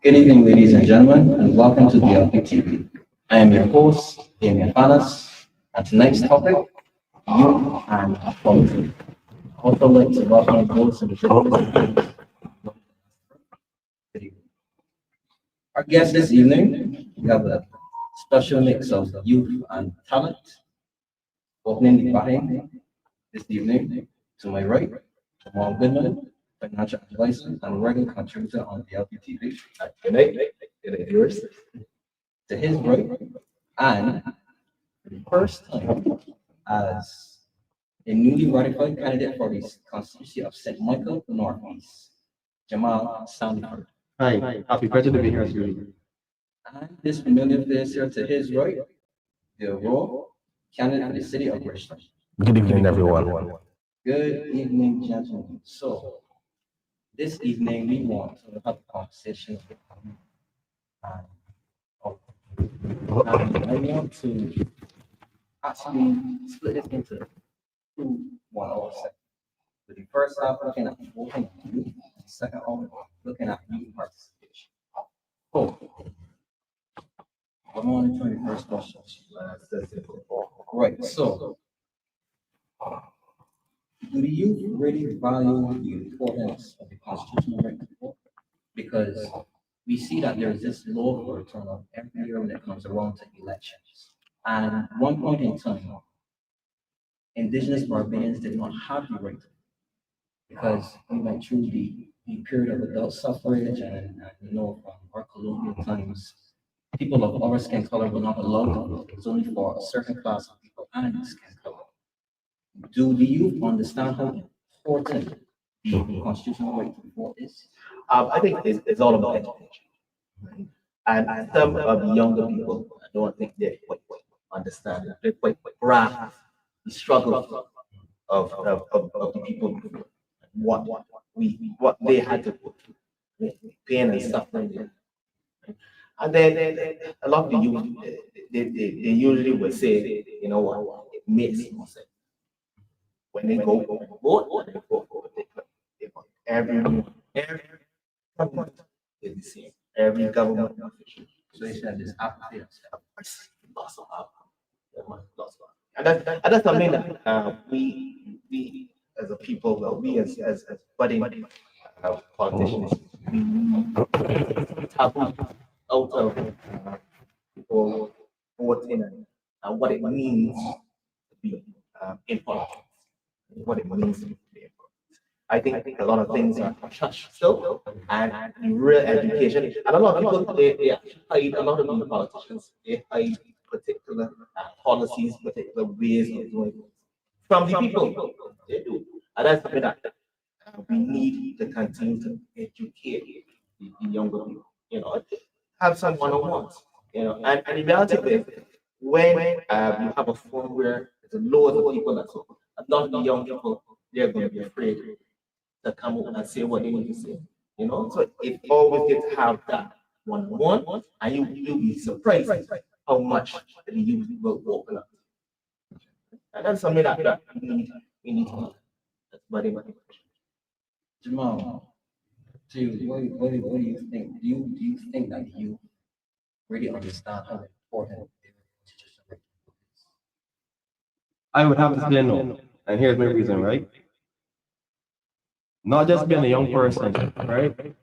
Good evening, ladies and gentlemen, and welcome to the TV. I am your host, Damien Fanus, and tonight's topic, youth and apology. I also like to welcome those individuals. Our guest this evening, we have a special mix of youth and talent. Opening the batting this evening, to my right, Jamal Goodman, financial advisor and regular contributor on the LPTV. Good night, viewers. To his right, and for the first time as a newly ratified candidate for the constituency of St. Michael Northeast, Jamal Sandiford. Hi, happy pleasure to be here, Julie. And this familiar face here to his right, the Rowe, candidate for the city of Bridgetown. Good evening, everyone. Good evening, gentlemen. So, this evening we want to have a conversation and, and I want to actually split it into two 1 hour segments. With the first half looking at voting and youth, and the second half looking at youth participation. Oh, I'm on to the first question. Right, so do the youth really value the importance of the constitutional right to vote? Because we see that there is this low for turnout every year when it comes around to elections. And at one point in time, indigenous Barbadians did not have the right to vote because we went through the period of adult suffrage and from our colonial times, people of our skin color were not allowed to vote. It was only for a certain class of people and skin color. Do the youth understand how important the constitutional right to vote is? I think it's all about education. Right? And some of the younger people, I don't think they quite understand, they quite grasp the struggle of the people, what they had to put through, pain and suffering. Right? And then a lot of the youth, they usually will say, you know what, it makes more sense. When they go vote, they vote for everyone is the same. Every government official. So you said this apathy. Lots of apathy. And that's something that we as a people, well, we as budding politicians, we tap out of people voting and what it means to be in politics. What it means to be in politics. I think a lot of things are touched still, and real education. And a lot of people they actually hide, a lot of the politicians, they hide particular policies, particular ways of doing things from the people. They do. And that's something that we need to continue to educate the younger people. Have some one-on-ones. And the reality is, when you have a forum where there's a lot of people that's open, a lot of the young people, they're going to be afraid to come up and say what they need to say. So it always gets to have that one-on-one, and you'll be surprised how much the youth will open up. And that's something that we need to do. That's very much. Jamal, what do you think? Do you think that you really understand how important the constitutional right to vote is? I would have to say no, and here's my reason, right? Not just being a young person, right?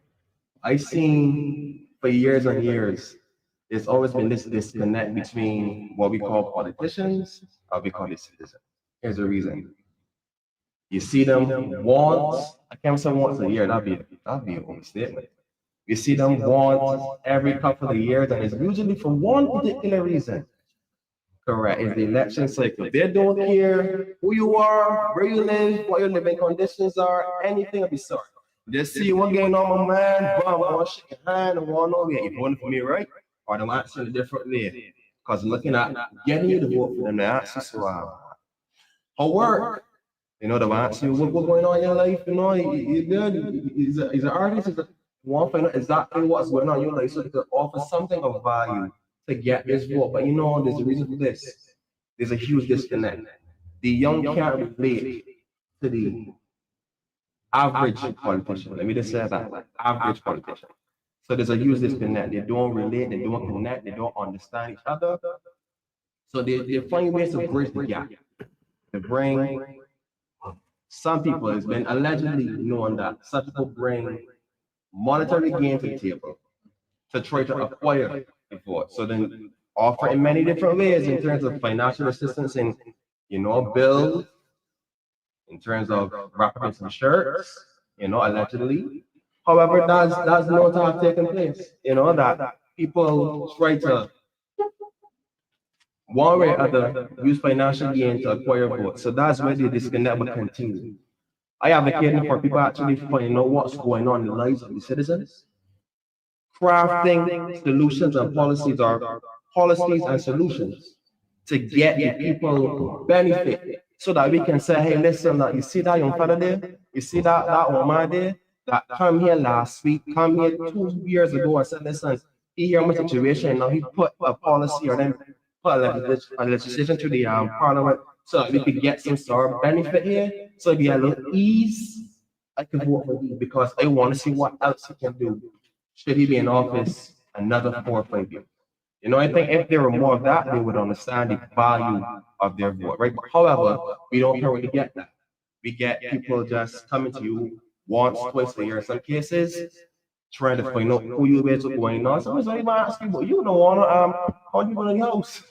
I've seen for years and years, there's always been this disconnect between what we call politicians and what we call the citizens. Here's the reason. You see them once, I can't say once a year, that'd be an overstatement. You see them once every couple of years, and it's usually for one particular reason. Correct. It's the election cycle. They don't care who you are, where you live, what your living conditions are, anything of the sort. They see what going on, my man. Bam, I want to shake your hand. I want to know, yeah, you're voting for me, right? Or I'm answering a different way. Because looking at getting you to vote for them, they ask you, so how work? The answer you, what's going on in your life? You good? He's an artist. He's want to find out exactly what's going on in your life so they can offer something of value to get this vote. But there's a reason for this. There's a huge disconnect. The young can't relate to the average politician. Let me just say that, average politician. So there's a huge disconnect. They don't relate, they don't connect, they don't understand each other. So they find ways to bridge the gap. To bring some people, it's been allegedly known that some people bring monetary gain to the table to try to acquire the vote. So then offer in many different ways in terms of financial assistance and bills, in terms of wrapping some shirts, allegedly. However, that's not to have taken place. That people try to one way or other use financial gain to acquire votes. So that's where the disconnect will continue. I advocate for people actually finding out what's going on in the lives of the citizens, crafting solutions and policies and solutions to get the people benefit so that we can say, hey, listen, you see that young fella there? You see that woman there that come here last week, come here 2 years ago and said, listen, he hear my situation, now he put a policy or then put a legislation to the parliament so that we could get some sort of benefit here. So be a little ease. I can vote for you because I want to see what else he can do. Should he be in office another 4 or 5 years? I think if there were more of that, they would understand the value of their vote, right? But however, we don't currently get that. We get people just coming to you once, twice a year in some cases, trying to find out who you is, what's going on. Somebody's even ask you, but you don't want to, how do you want the house?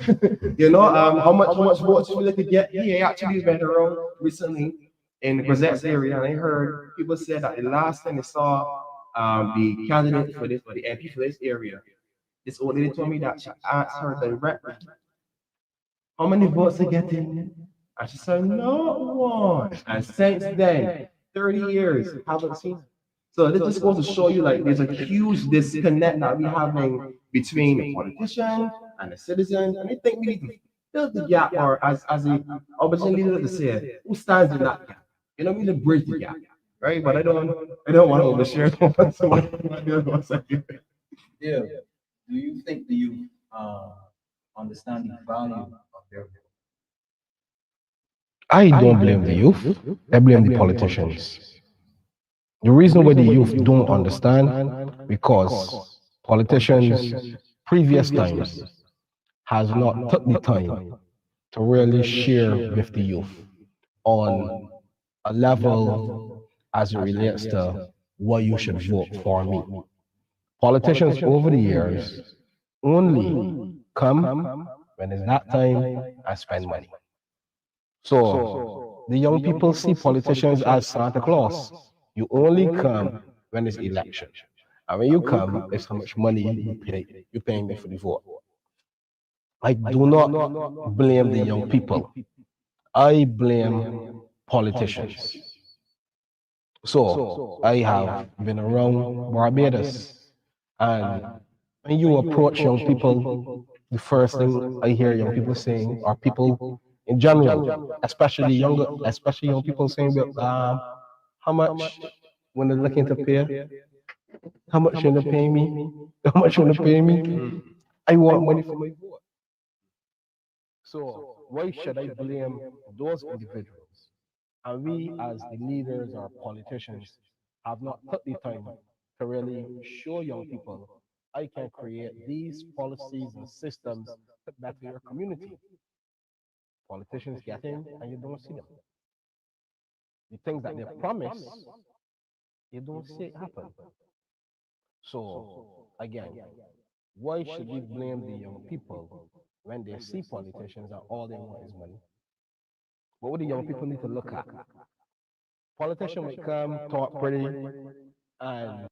How much votes you really could get? He actually been around recently in the Gazette's area, and I heard people say that the last time they saw the candidate for the MP for this area, this old lady told me that she asked her directly, how many votes they getting? And she said, no one. And since then, 30 years, haven't seen it. So this just goes to show you like there's a huge disconnect that we're having between the politician and the citizen. And I think we need to fill the gap, or as the opposition leader to say, who stands in that gap? We need to bridge the gap. Right? But I don't want to overshare. Yeah. Do you think the youth understand the value of their vote? I don't blame the youth, I blame the politicians. The reason why the youth don't understand, because politicians, previous times, has not took the time to really share with the youth on a level as it relates to why you should vote for me. Politicians over the years only come when it's that time and spend money. So the young people see politicians as Santa Claus. You only come when it's election. And when you come, it's how much money you pay. You paying me for the vote. I do not blame the young people. I blame politicians. So I have been around Barbados, and when you approach young people, the first thing I hear young people saying, or people in general, especially young people saying, well, how much when they're looking to pay, how much you gonna pay me? How much you gonna pay me? I want money for my vote. So why should I blame those individuals? And we, as the leaders or politicians, have not took the time to really show young people I can create these policies and systems to better your community. Politicians get in and you don't see them. The things that they promise, you don't see it happen. So again, why should we blame the young people when they see politicians and all they want is money? What would the young people need to look at? Politicians would come, talk pretty, and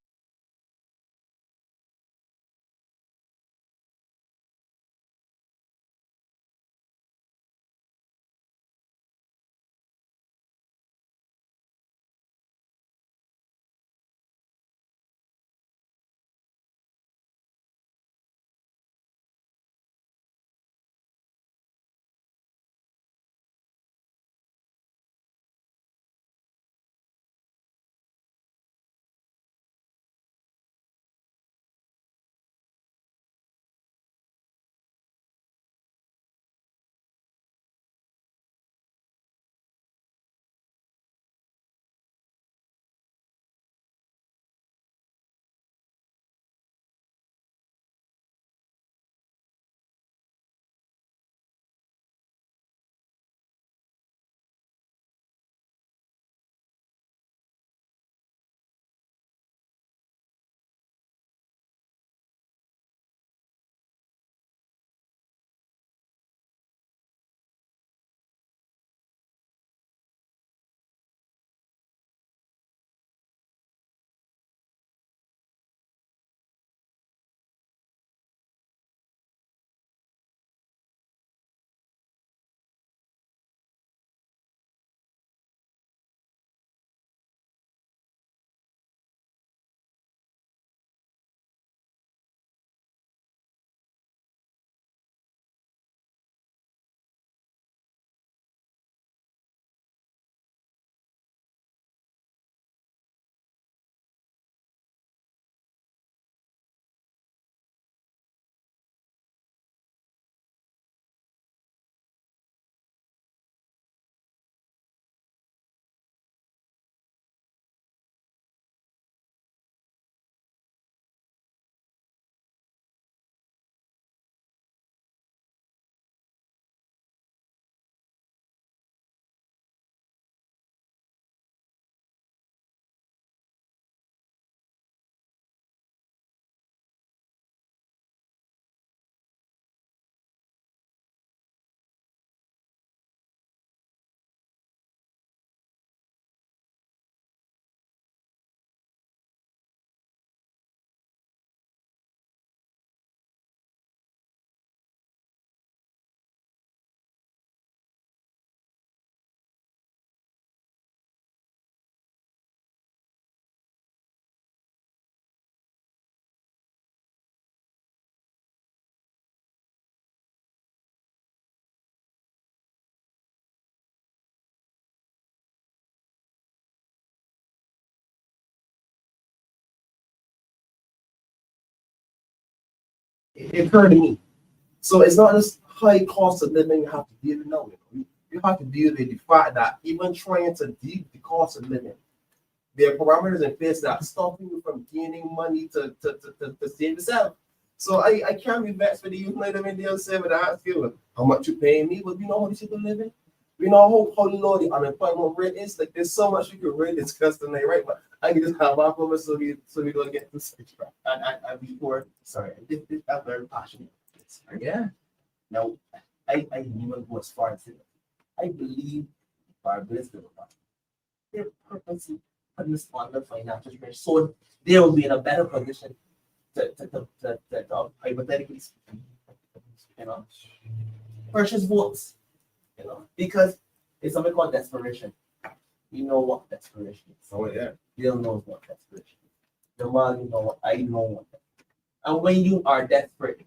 it occurred to me. So it's not just high cost of living you have to deal with now. You have to deal with the fact that even trying to deal with the cost of living, there are parameters in place that stop you from gaining money to save yourself. So I can't be vexed with the youth like them in the say with that feel how much you paying me, but we know how these people living. We know how low the unemployment rate is. Like there's so much we could really discuss tonight, right? But I can just have our over so we don't get to switch back. And before, sorry, this I'm very passionate. Yeah. Now I even go as far as it. I believe Barbados development. They're purposely putting this on the financial strength so they will be in a better position to hypothetically speaking, purchase votes, because it's something called desperation. You know what desperation is. Oh yeah. Bill knows what desperation is. Jamal, you know what I know what. And when you are desperate,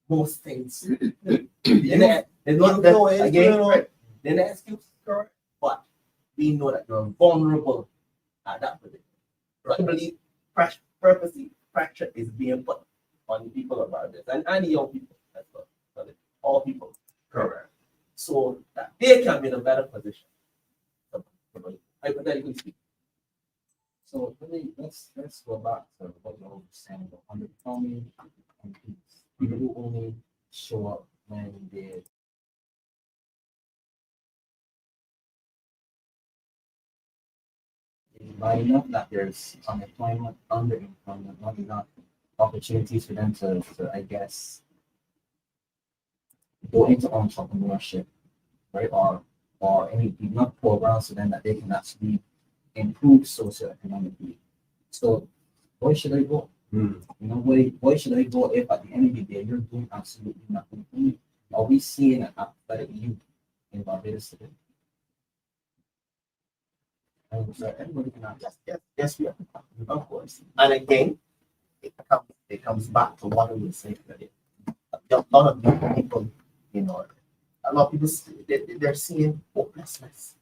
most things. They're not again, right? They're not excuse, correct? But we know that you're vulnerable at that position. So I believe purposely pressure is being put on the people about this and the young people as well. So all people. Correct. So that they can be in a better position. Hypothetically speaking. So really, let's go back to what you were saying about underperforming and people who only show up when they by enough that there's unemployment, underemployment, not enough opportunities for them to I guess go into entrepreneurship, right? Or any enough programs for them that they can actually improve socioeconomically. So where should I go? Where should I go if at the end of the day you're doing absolutely nothing? Are we seeing an apathetic youth in Barbados today? So everybody can ask. Yes, we are. Of course. And again, it comes back to what we were saying earlier. A lot of young people, a lot of people they're seeing hopelessness.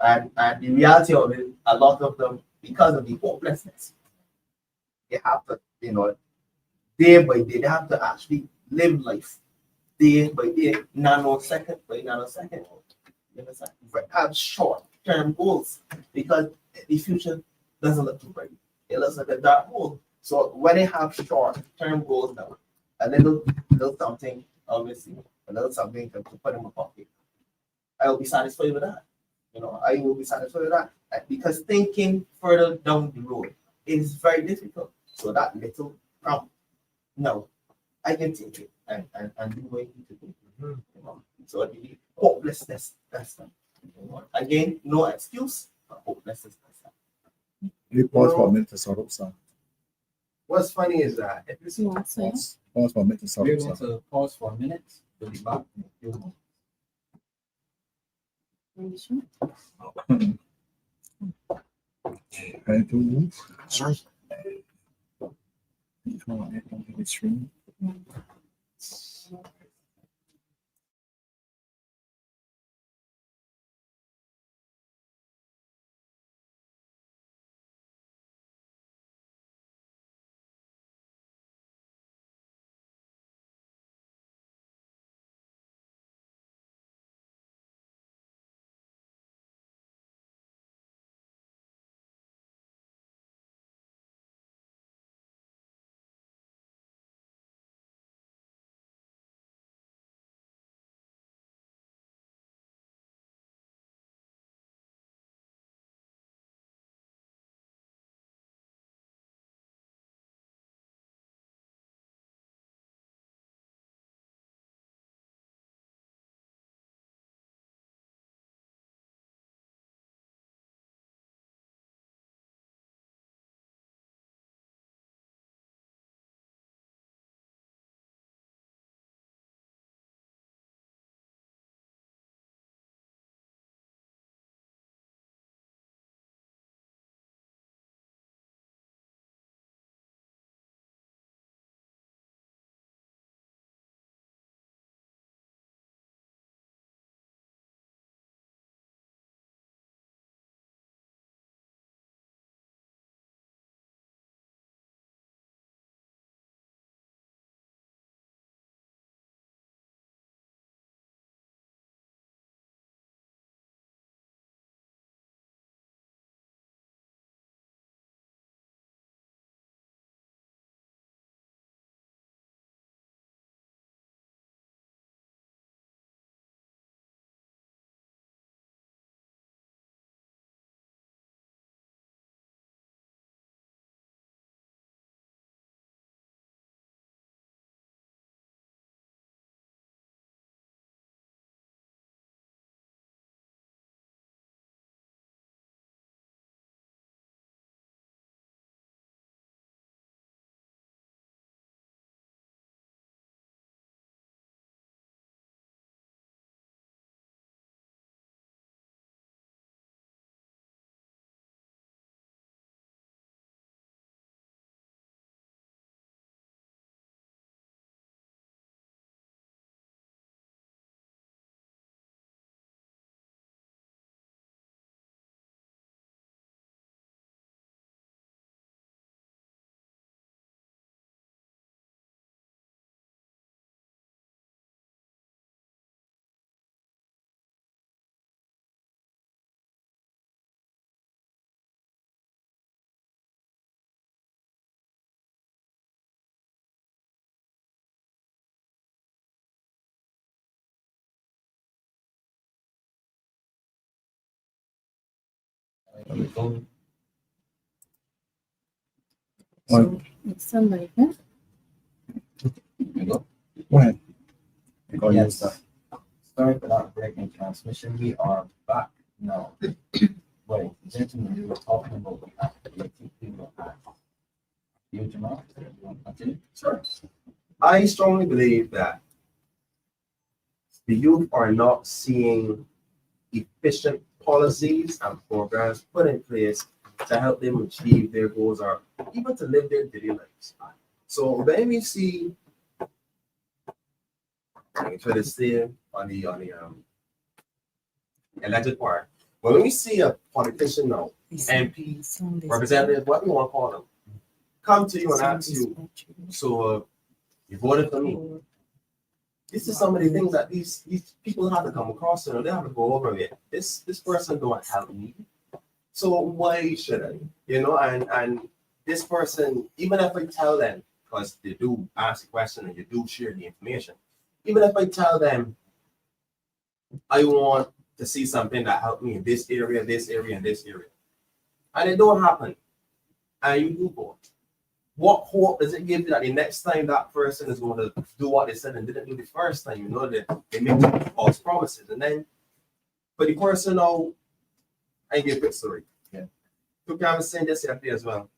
And the reality of it, a lot of them, because of the hopelessness, they have to, day by day, they have to actually live life day by day, nanosecond by nanosecond. You understand? Have short-term goals because the future doesn't look too bright. It looks like a dark hole. So when they have short-term goals now, a little something, obviously, a little something to put in my pocket, I will be satisfied with that. I will be satisfied with that because thinking further down the road is very difficult. So that little prompt, no, I can take it and do what I need to do. So the hopelessness, that's that. Again, no excuse, but hopelessness, that's that. You pause for a minute to sort out something. What's funny is that if you see Pause for a minute to sort We're out going something. to pause for a minute. We'll be back in a few moments. Ready to move? Sorry. Come on, it's streaming. So, Somebody, huh? go ahead. Go Yes. use that. Sorry for that breaking transmission. We are back now. Wait, gentlemen, we were talking about the activity people have. You, Jamal, you want to continue? Sure. I strongly believe that the youth are not seeing efficient policies and programs put in place to help them achieve their goals or even to live their daily lives. So when we see, I try to stay on the elected part, but when we see a politician now, MP, representative, what we want to call them, come to you and ask you, so you voted for me. This is some of the things that these people have to come across, you know, they have to go over it. This person don't help me, so why should I? You know, and this person, even if I tell them, because they do ask the question and you do share the information, even if I tell them I want to see something that helped me in this area, this area, and this area, and it don't happen, and you do vote. What hope does it give you that the next time that person is going to do what they said and didn't do the first time? You know, they make false promises. And then for the person now, I give a quick story. Yeah. Took time to send this yesterday as well.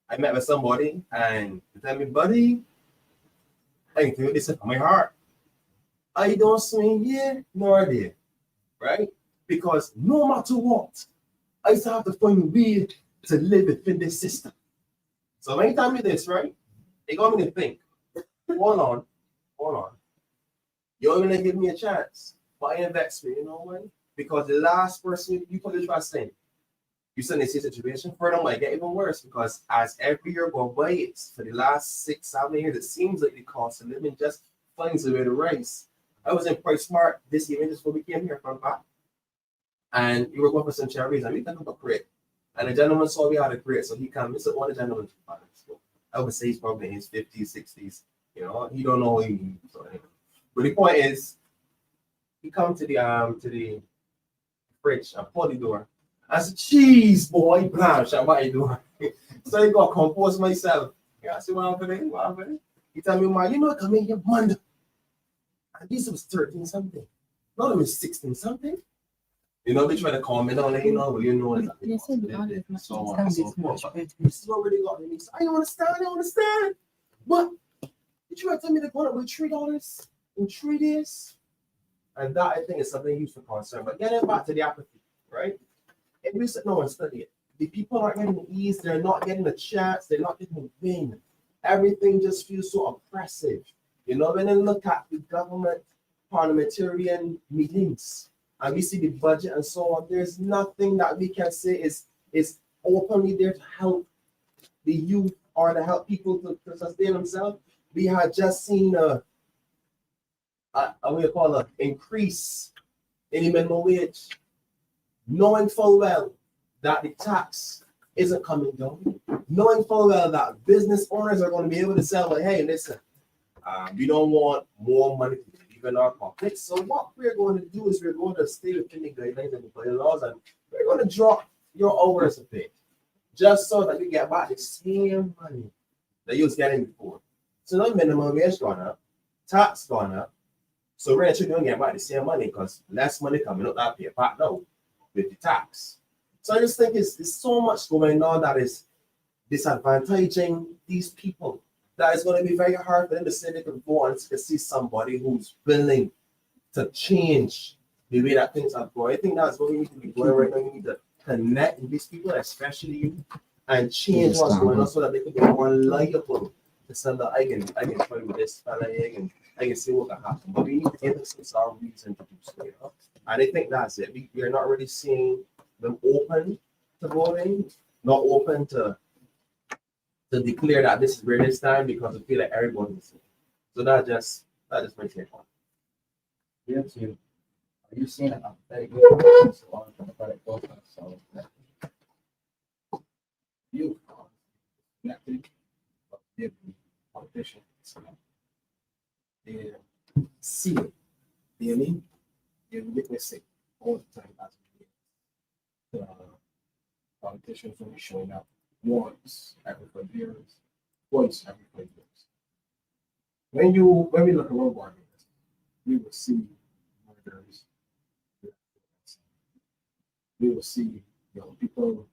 I met with somebody and they tell me, buddy, I feel this from my heart. I don't swing here nor there, right? Because no matter what, I still have to find a way to live within this system. So when you tell me this, right, it got me to think, hold on. You're going to give me a chance, but I invest me, you know why? Because the last person you put the trust in, you send this situation, further might get even worse because as every year goes by, it's for the last 6-7 years, it seems like the cost of living just finds a way to rise. I was in Price Smart this evening just before we came here from back, and we were going for some cherries, and we took up a crate. And the gentleman saw we had a crate, so he came. He said, "One of the gentlemen, I would say he's probably in his 50s, 60s. You know, he don't know what he means." So anyway. But the point is, he come to the fridge and pull the door. I said, "Jeez, boy, blanche, what you doing?" So he got compose myself. Yeah, I said, "What happened?" He tell me, "Man, you know, come in here Monday." And this was 13 something. Not even 16 something. You know, they try to calm me down, you know, but you know it's so on and so forth. But this is what really got me. So I understand. But you try to tell me to go up with $3 in 3 days. And that I think is something used for concern. But getting back to the apathy, right? If we sit now and study it, the people aren't getting the ease, they're not getting a chance, they're not getting a win. Everything just feels so oppressive. You know, when they look at the government parliamentarian meetings, and we see the budget and so on, there's nothing that we can say is openly there to help the youth or to help people to sustain themselves. We had just seen a increase in the minimum wage, knowing full well that the tax isn't coming down, knowing full well that business owners are going to be able to sell, like, hey, listen, we don't want more money to leave in our pockets. So what we're going to do is we're going to stay within the guidelines and the bylaws, and we're going to drop your hours a bit, just so that you get back the same money that you was getting before. So now minimum wage gone up, tax gone up. So we're actually going to get back the same money because less money coming up that pay back now with the tax. So I just think it's so much going on that is disadvantaging these people. That is going to be very hard for them to say they can go and to see somebody who's willing to change the way that things are going. I think that's what we need to be doing right now. We need to connect with these people, especially you, and change what's going on so that they can be more liable to send that I can play with this fella, I can see what can happen. But we need to give us our reason to do so, you know? And I think that's it. We are not really seeing them open to voting, not open to declare that this is where this time because I feel like everybody's so that just makes me fun. Yeah, too. Are you seeing an apathetic on democratic process? So you connected with politicians. They see it. You know what I mean? They witness it all the time as politicians only showing up once every 5 years, twice every 5 years. When we look around Barbados, we will see murders, we will see young people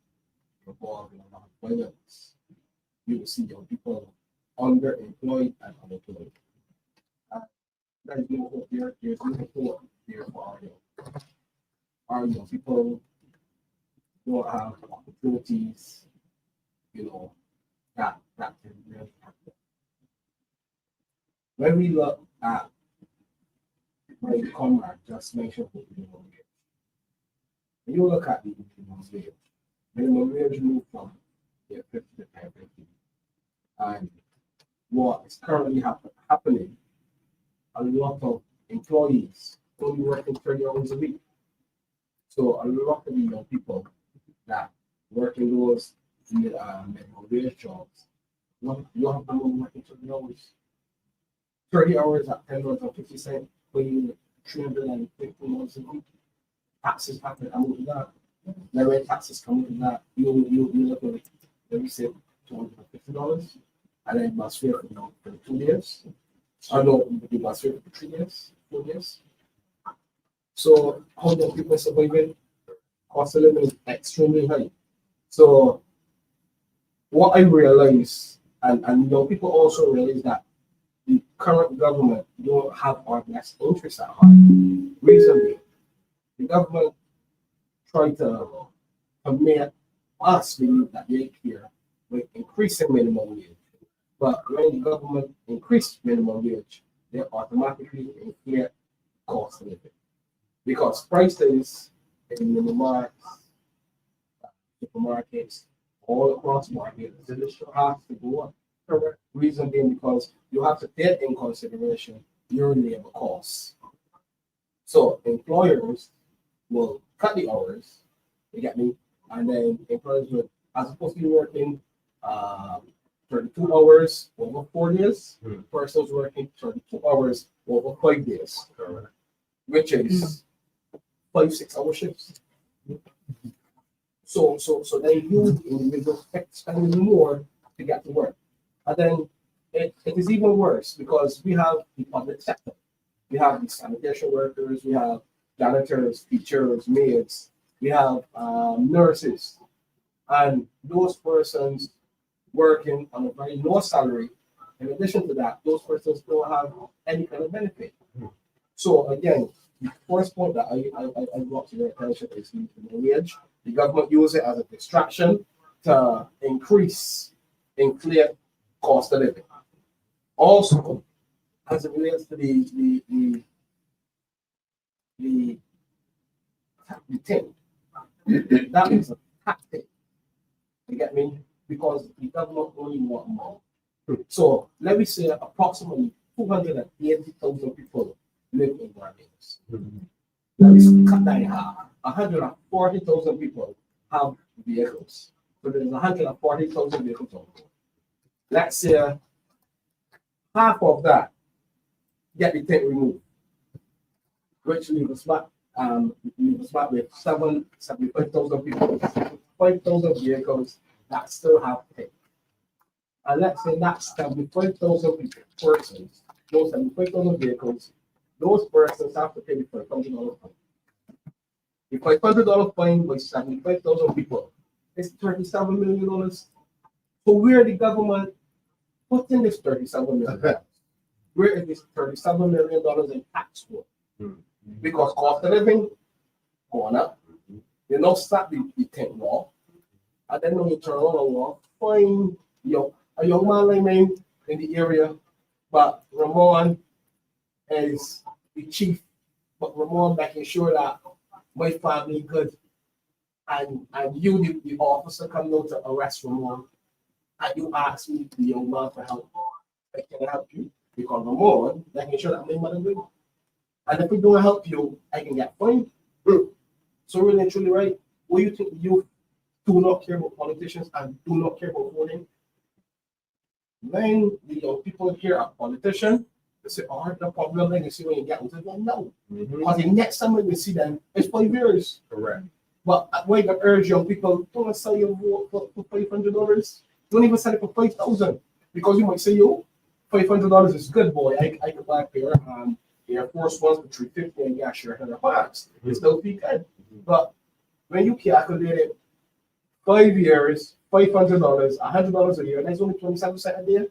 involved in a lot of violence. We will see young people underemployed and unemployed. There is no hope there. There's no hope there for our young. Our young people don't have opportunities, that can really happen. When we look at my comrade just mentioned the minimum wage. When you look at the minimum wage moved from 50 to 10.50. And what is currently happening, a lot of employees only working 30 hours a week. So a lot of the young people that work in those minimum wage jobs, you have them working 30 hours. 30 hours at $10.50, paying $350 a week. Taxes happen, I'm with that. Now when taxes come into that, you look at it, let me say $250, and then bus fare for 2 years. I know you bus fare for 3 years, 4 years. So how do people survive? Cost of living is extremely high. So what I realize, and people also realize that the current government don't have our best interests at heart. Reason being, the government tried to make us believe that they care with increasing minimum wage. But when the government increased minimum wage, they automatically inflate cost of living. Because prices in minimarts, supermarkets, all across markets, have to go up. Correct. Reason being because you have to take in consideration your labor costs. So employers will cut the hours, you get me? And then employers will, as opposed to be working 32 hours over 4 days, persons working 32 hours over 5 days, which is 5-6 hour shifts. So then you individuals spending more to get to work. And then it is even worse because we have the public sector. We have the sanitation workers, we have janitors, teachers, maids, we have nurses. And those persons working on a very low salary. In addition to that, those persons don't have any kind of benefit. So again, the first point that I brought to your attention is the minimum wage. The government uses it as a distraction to inflate cost of living. Also, as it relates to the thing, that is a tactic. You get me? Because the government only want more. So let me say approximately 280,000 people live in Barbados. Let me cut that in half. 140,000 people have vehicles. So there's 140,000 vehicles on board. Let's say half of that get the thing removed, which leaves us back with 75,000 people, 5,000 vehicles that still have to pay. And let's say that's 75,000 persons, those 75,000 vehicles, those persons have to pay the $500 fine. The $500 fine by 75,000 people is $37 million. So where the government put in this $37 million? Where is this $37 million in tax for? Because cost of living going up, you know, start the thing law, and then when you turn on the law, find a young man like me in the area, but Ramon is the chief, but Ramon making sure that my family good, and you, the officer, come out to arrest Ramon, and you ask me, the young man, for help. I can help you because Ramon making sure that my mother good. And if we don't help you, I can get fined. So really and truly, right? What you think you do not care about politicians and do not care about voting? When the young people hear a politician, they say, oh, the problem, then you see when you get into it. No. Because the next time when you see them, it's 5 years. Correct. But why I urge young people, don't sell your vote for $500. Don't even sell it for 5,000 because you might say, yo, $500 is good, boy. I could buy a pair Air Force Ones for $350 and get a shirt and a pants. It still feel good. But when you calculate it, 5 years, $500, $100 a year, that's only 27 cents a day.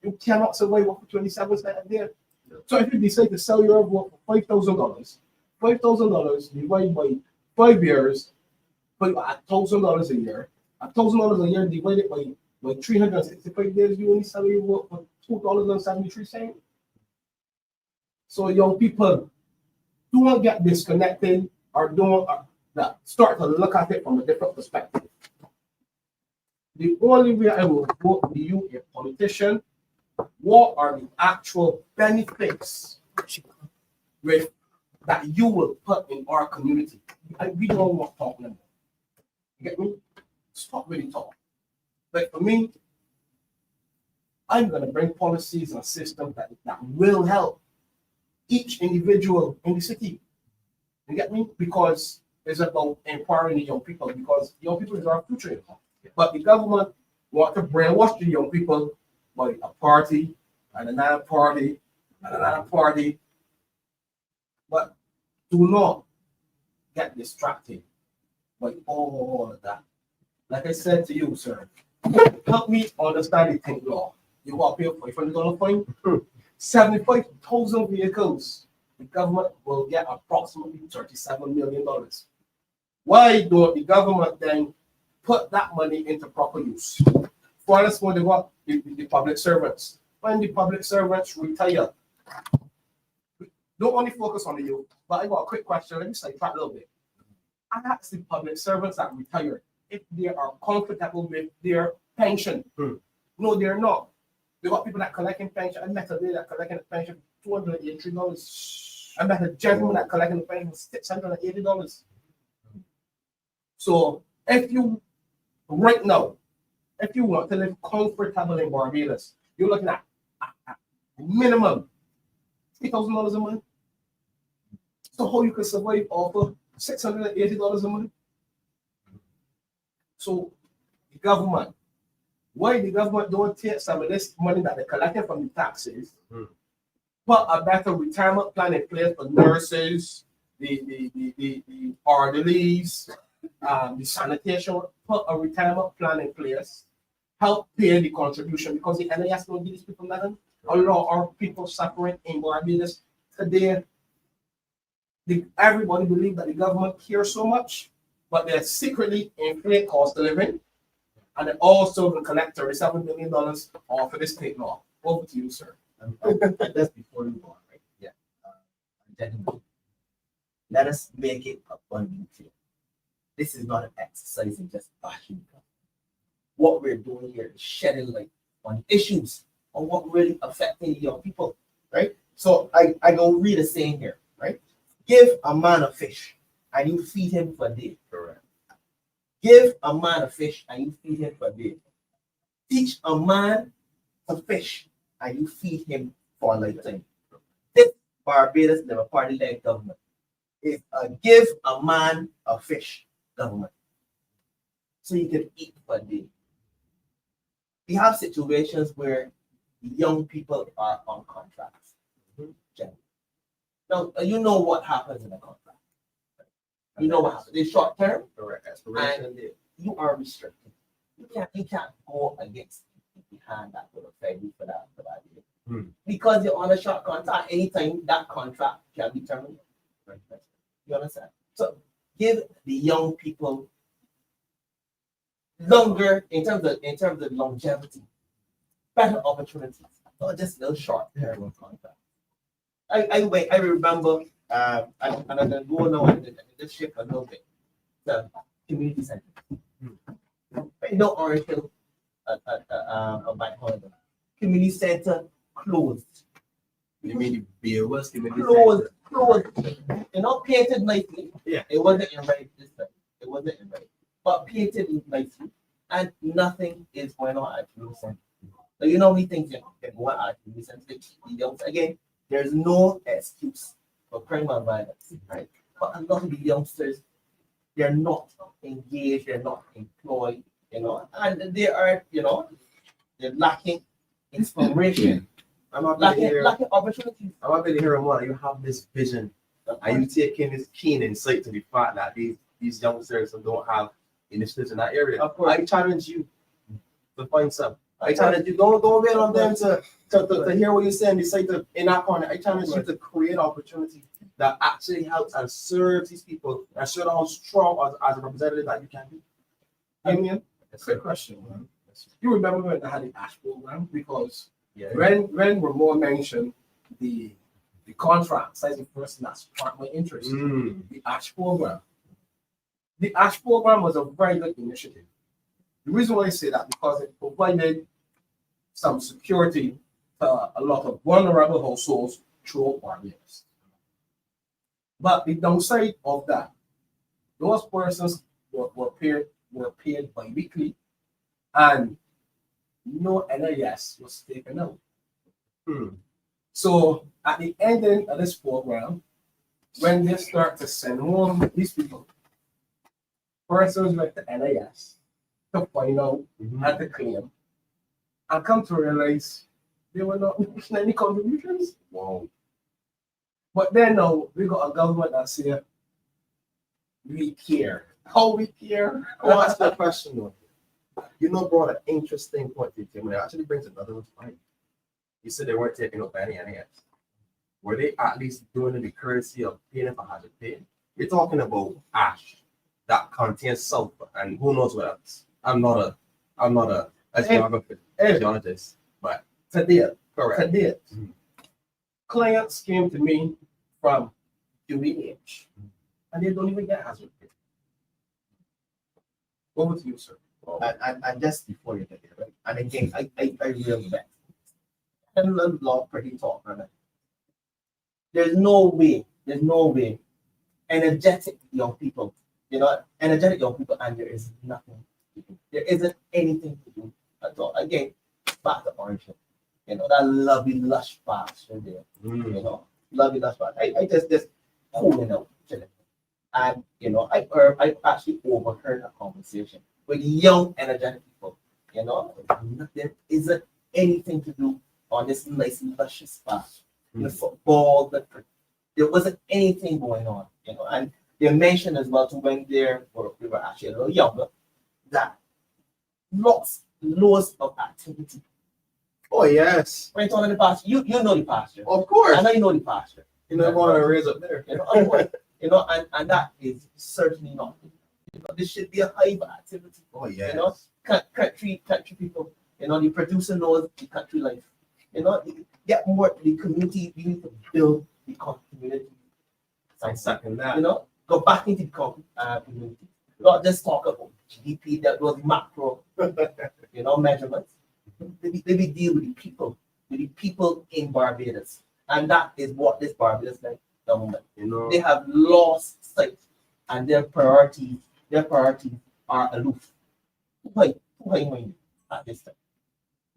You cannot survive off of 27 cents a day. So if you decide to sell your vote for $5,000 divided by 5 years, but $1,000 a year, $1,000 a year divided by 365 days, you only sell your vote for $2.73. So young people, don't get disconnected or don't start to look at it from a different perspective. The only way I will vote you a politician, what are the actual benefits with that you will put in our community? We don't want talking about. You get me? Stop really talking. But for me, I'm going to bring policies and systems that will help each individual in the city. You get me? Because it's about empowering the young people, because young people is our future. But the government want to brainwash the young people by a party and another party and another party. But do not get distracted by all of that. Like I said to you, sir, help me understand the thing law. You want to pay a $500 fine? 75,000 vehicles. The government will get approximately $37 million. Why don't the government then put that money into proper use? For instance, when they got the public servants. When the public servants retire, don't only focus on the youth, but I got a quick question. Let me sidetrack a little bit. I asked the public servants that retire if they are comfortable with their pension. No, they're not. They got people that collecting pension. I met a lady that collecting a pension for $283. I met a gentleman that collecting a pension for $680. So if you right now, if you want to live comfortable in Barbados, you're looking at minimum $3,000 a month. So how you can survive off of $680 a month? So the government, why the government don't take some of this money that they're collecting from the taxes, put a better retirement plan in place for nurses, the orderlies, the sanitation, put a retirement plan in place, help pay the contribution, because the NIS don't give these people nothing. A lot of people suffering in Barbados today. Everybody believes that the government cares so much, but they're secretly inflate cost of living, and they also will collect $37 million off of this state law. Over to you, sir. That's before you go on, right? Yeah. Gentlemen, let us make it abundantly clear. This is not an exercise in just bashing. What we're doing here is shedding light on issues, on what really affecting young people, right? So I go read a saying here, right? Give a man a fish and you feed him for a day. Correct. Give a man a fish and you feed him for a day. Teach a man to fish and you feed him for a lifetime. This Barbados Never Party-led government is a give a man a fish government, so you can eat for a day. We have situations where young people are on contracts. Now, you know what happens in a contract. You know what happens. It's short term, and you are restricted. You can't go against the hand that will affect you for that day. Because you're on a short contract, anytime that contract can be terminated. You understand? So give the young people longer in terms of longevity, better opportunities, not just little short term contracts. I remember and I'm gonna go now and just shift a little bit. The community center. No Orange Hill bank holiday. Community center closed. You mean the beer was closed. You know, painted nicely. Yeah. It wasn't in red this time. It wasn't in red. But painted nicely. And nothing is going on at community center. So you know many things can go on at community center. Again, there's no excuse for crime and violence, right? But a lot of the youngsters they're not engaged, they're not employed, and they are, they're lacking inspiration, I'm happy to hear. lacking opportunities. I'm happy to hear, Ramon, you have this vision. Are you taking this keen insight to the fact that these youngsters don't have initiatives in that area? Of course. I challenge you to find some. I challenge you, don't wait on them to hear what you say and decide to enact on it. I challenge you to create opportunity that actually helps and serves these people and show them how strong as a representative that you can be. Damien, that's a good question, man. You remember when I had the ASH program? Because Yeah. when Ramon mentioned the contract, as the person that sparked my interest, the ASH program. The ASH program was a very good initiative. The reason why I say that because it provided some security to a lot of vulnerable households throughout Barbados. But the downside of that, those persons were paid bi-weekly, and no NIS was taken out. So at the ending of this program, when they start to send home these people, persons with the NIS to find out and to claim, and come to realize they were not making any contributions. Wow. But then now we got a government that say we care. How we care? I want to ask you a question though. You brought an interesting point to the table. It actually brings another one to mind. You said they weren't taking up any NAS. Were they at least doing the courtesy of paying if I had to pay? You're talking about ash that contains sulfur and who knows what else. I'm not a geologist, but Today, correct. clients came to me from UEH, and they don't even get hazard pay. Over to you, sir. And just before you get there, right? And again, I really bet. And learn law pretty talk, right? There's no way, energetic young people, and there is nothing to do. There isn't anything to do at all. Again, back to origin. That lovely lush pasture there. Lovely lush pasture. I just holding out, chilling. And I actually overheard a conversation with young energetic people. There isn't anything to do on this nice luscious pasture. The football, there wasn't anything going on. And they mentioned as well to when we were actually a little younger, that lots of activity. Oh yes. Right on in the pasture. You know the pasture. Of course. I know you know the pasture. Want to raise up there. And that is certainly not. This should be a hive activity. Oh yes. Country people. The producer knows the country life. Get more the community. You need to build the community. I second that. Go back into the community. Not just talk about GDP. That was macro. Measurements. They deal with the people in Barbados, and that is what this Barbados government. They have lost sight, and their priorities are aloof. Why at this time?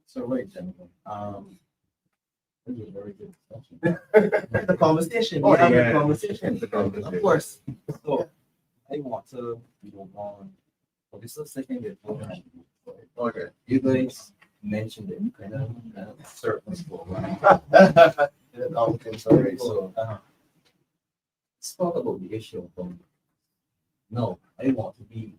So right, gentlemen. This is a very good discussion. The conversation. Oh, We have yeah. a conversation. The conversation. Of course. So I want to move on. For this second bit. Okay. You guys mentioned it kind of surface level, right? Sorry. So let's talk about the issue of boundaries. No, I want to be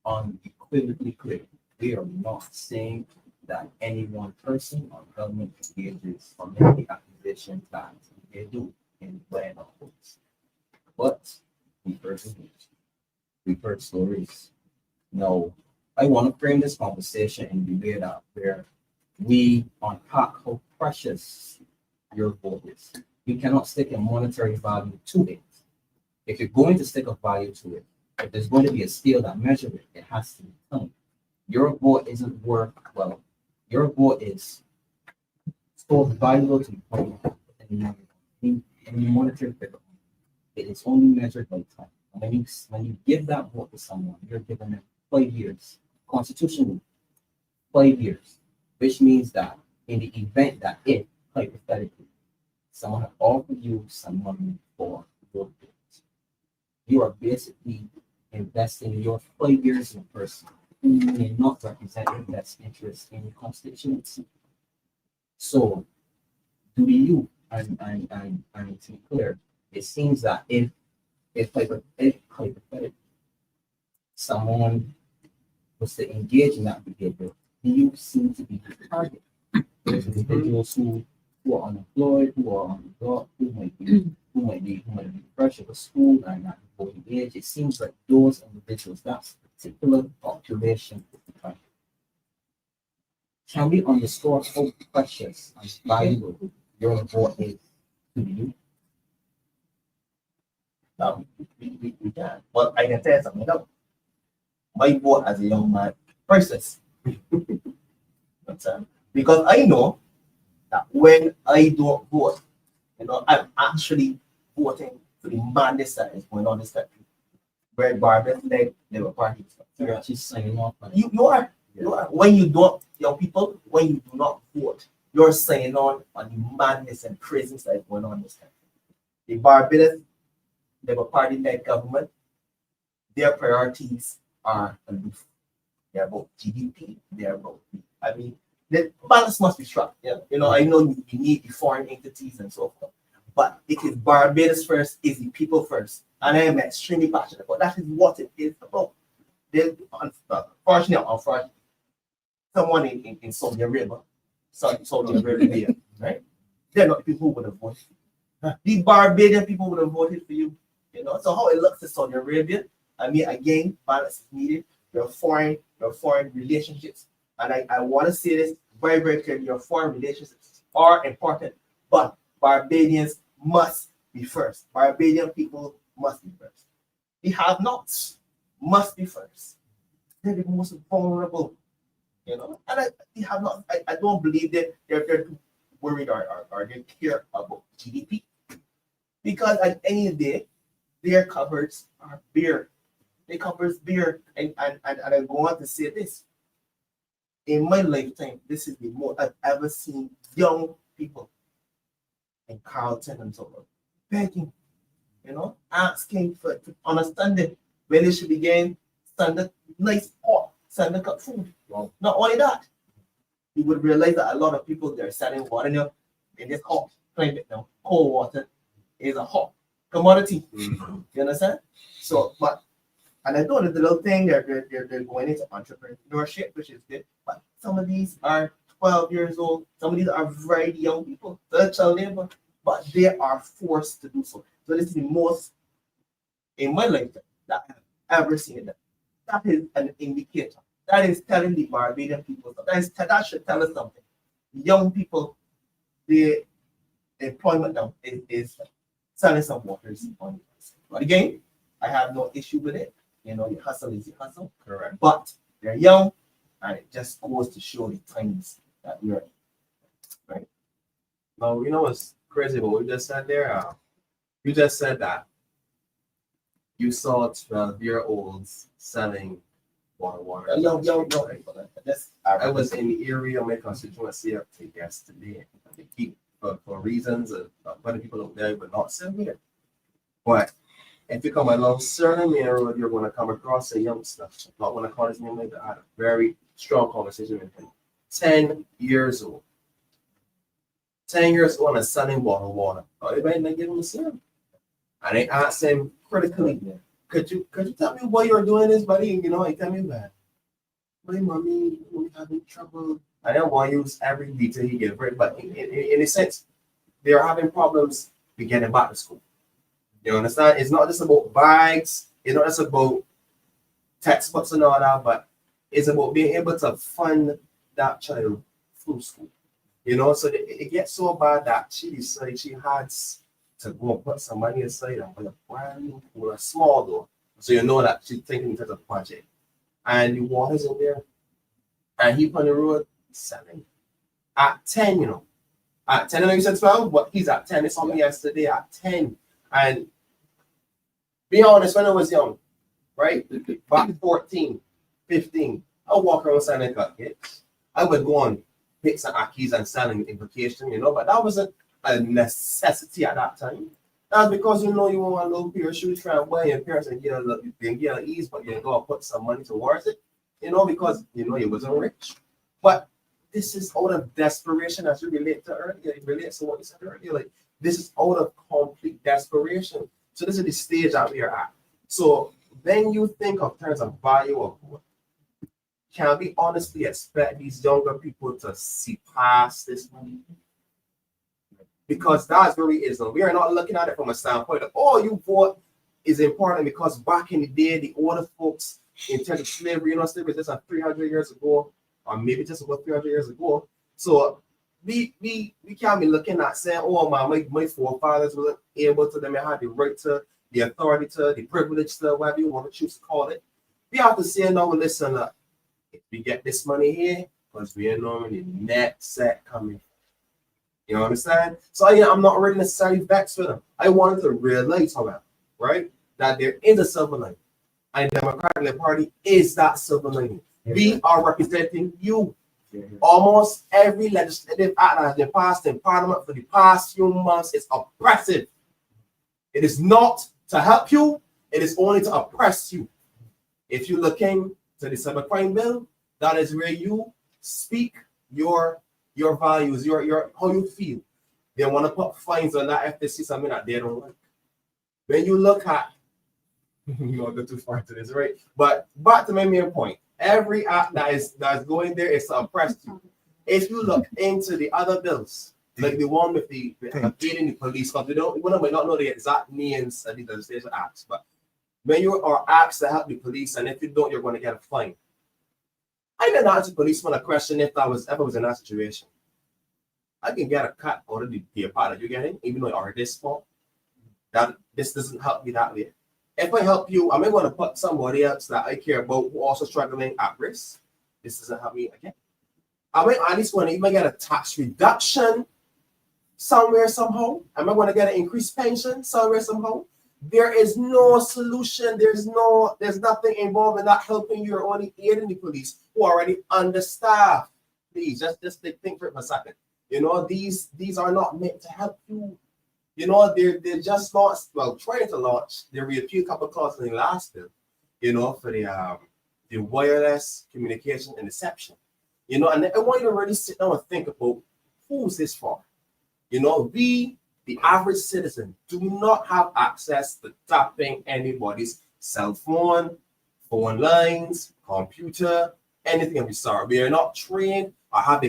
unequivocally clear. We are not saying that any one person or government engages on any accusation that they do in land or books. But we've heard stories. No, I want to frame this conversation in the way that where we unpack how precious your vote is. We cannot stick a monetary value to it. If you're going to stick a value to it, if there's going to be a scale that measures it, it has to be time. Your vote isn't worth, well, your vote is so valuable to the public in monetary figure. It is only measured by time. And when you give that vote to someone, you're giving them 5 years, constitutionally, 5 years, which means that in the event that if, hypothetically, someone had offered you some money for your vote, you are basically investing your 5 years in a person who may not represent your best interest in your constituency. So, to the youth, and to be clear, it seems that if hypothetically someone was to engage in that behavior, the youth seem to be the target. Those individuals who are unemployed, who are on the block, who might be fresh out of school and not voting age. It seems like those individuals, that's the particular population of the country. Can we underscore how precious and valuable your vote is to the youth? No, we can. Well, I can tell you something. No. My vote as a young man, priceless. Because I know that when I don't vote, I'm actually voting for the madness that is going on in this country. Where Barbados led Labour Party. You're actually signing off on it. You are. You are. When you don't, young people, when you do not vote, you're signing on the madness and craziness that is going on in this country. The Barbados Labour Party led government, their priorities are aloof. They're about GDP, they're about, the balance must be struck. Yeah. I know you need the foreign entities and so forth, but it is Barbados first, is the people first. And I am extremely passionate about that. Is what it is about. Unfortunately, someone in Saudi Arabia, right? They're not the people who would have voted. The Barbadian people would have voted for you. So how it looks in Saudi Arabia, again, balance is needed. Your foreign relationships, and I want to say this very, very clearly. Your foreign relationships are important, but Barbadians must be first. Barbadian people must be first. The have-nots must be first. They're the most vulnerable, and the have-nots. I don't believe that they're too worried or they care about GDP, because at any day, their cupboards are bare. They covers beer, and I go on to say this. In my lifetime, this is the most I've ever seen young people in Carlton and so on begging, asking for understanding when they should be getting standard nice hot standard cup food. Well, not only that, you would realize that a lot of people they're selling water in this hot climate now. Cold water is a hot commodity. Mm-hmm. You understand? So, and I know that the little thing they're going into entrepreneurship, which is good, but some of these are 12 years old, some of these are very young people, they're child labor, but they are forced to do so. So this is the most in my lifetime that I have ever seen that. That is an indicator. That is telling the Barbadian people that should tell us something. Young people, the employment now is selling some waters. But again, I have no issue with it. The hustle is the hustle. Correct. But they're young, and it just goes to show the times that we're in. Right? Now, what's crazy about what we just said there? You just said that you saw 12-year-olds selling water. Young people. I was in the area of my constituency up to yesterday. They keep for reasons of other people out there would not sell here. But if you come along certain main road, you're going to come across a youngster. I'm not going to call his name later. I had a very strong conversation with him. 10 years old. 10 years old and selling water. Everybody not give him a sale. And I asked him critically, could you tell me why you're doing this, buddy? He tell me that. My mommy, we having trouble. I don't want to use every detail he gave, right? But in a sense, they're having problems with getting back to school. You understand? It's not just about bags. It's not just about textbooks and all that, but it's about being able to fund that child through school. So it gets so bad that she decided she had to go and put some money aside and buy a brand new pool, a small door. So that she's thinking in terms of project. And the water's in there. And he on the road selling. At 10, At 10, I know you said 12, but he's at 10. It's on me yesterday at 10. And be honest, when I was young, right? Back 14, 15, I would walk around selling cupcakes. I would go on picks and akis and selling invocation, but that wasn't a necessity at that time. That's because you know you want a little pair of shoes, try and buy your parents and get a little, you can get an ease, but you go and put some money towards it, because you know you wasn't rich. But this is out of desperation, as you relate to earlier. It relates to what you said earlier. Like this is out of complete desperation. So this is the stage that we are at. So when you think of terms of value of what, can we honestly expect these younger people to see past this money? Because that's where it is. We are not looking at it from a standpoint of, oh, you vote is important because back in the day, the older folks in terms of slavery, slavery is just 300 years ago, or maybe just about 300 years ago. So we can't be looking at saying, oh, my forefathers were able to, them had the right to, the authority to, the privilege to, whatever you want to choose to call it. We have to say, no, listen, if we get this money here, because we are normally net set coming. You know what I'm saying? So I'm not really necessarily vexed with them. I wanted to realize, however, right, that there is a silver lining. And the Democratic Party is that silver lining. We are representing you. Almost every legislative act that has been passed in Parliament for the past few months is oppressive. It is not to help you, it is only to oppress you. If you look into the cybercrime bill, that is where you speak your values, your how you feel. They want to put fines on that if they see something that they don't like. When you look at, not go too far to this, right? But back to my main point, every act that's going there is to oppress you. If you look into the other bills, like the one with the aiding the police, because we might not know the exact names of the legislation acts, but when you are asked to help the police, and if you don't, you're going to get a fine. I didn't ask the policeman a question if I was in that situation. I can get a cut out of the part that you're getting, even though you are this small. That this doesn't help me that way. If I help you, am I going to put somebody else that I care about who also struggling at risk? This doesn't help me again. Am I at least going to even get a tax reduction somewhere somehow? Am I going to get an increased pension somewhere somehow? There is no solution. There's nothing involved in that helping you. You're only aiding the police who are already understaffed. Please, just think for a second. These are not meant to help you. They're just launched, trying to launch. They repealed a couple of clauses in the last bill, for the wireless communication and deception. And I want you to really sit down and think about who's this for. We, the average citizen, do not have access to tapping anybody's cell phone, phone lines, computer, anything of the sort. We are not trained or have the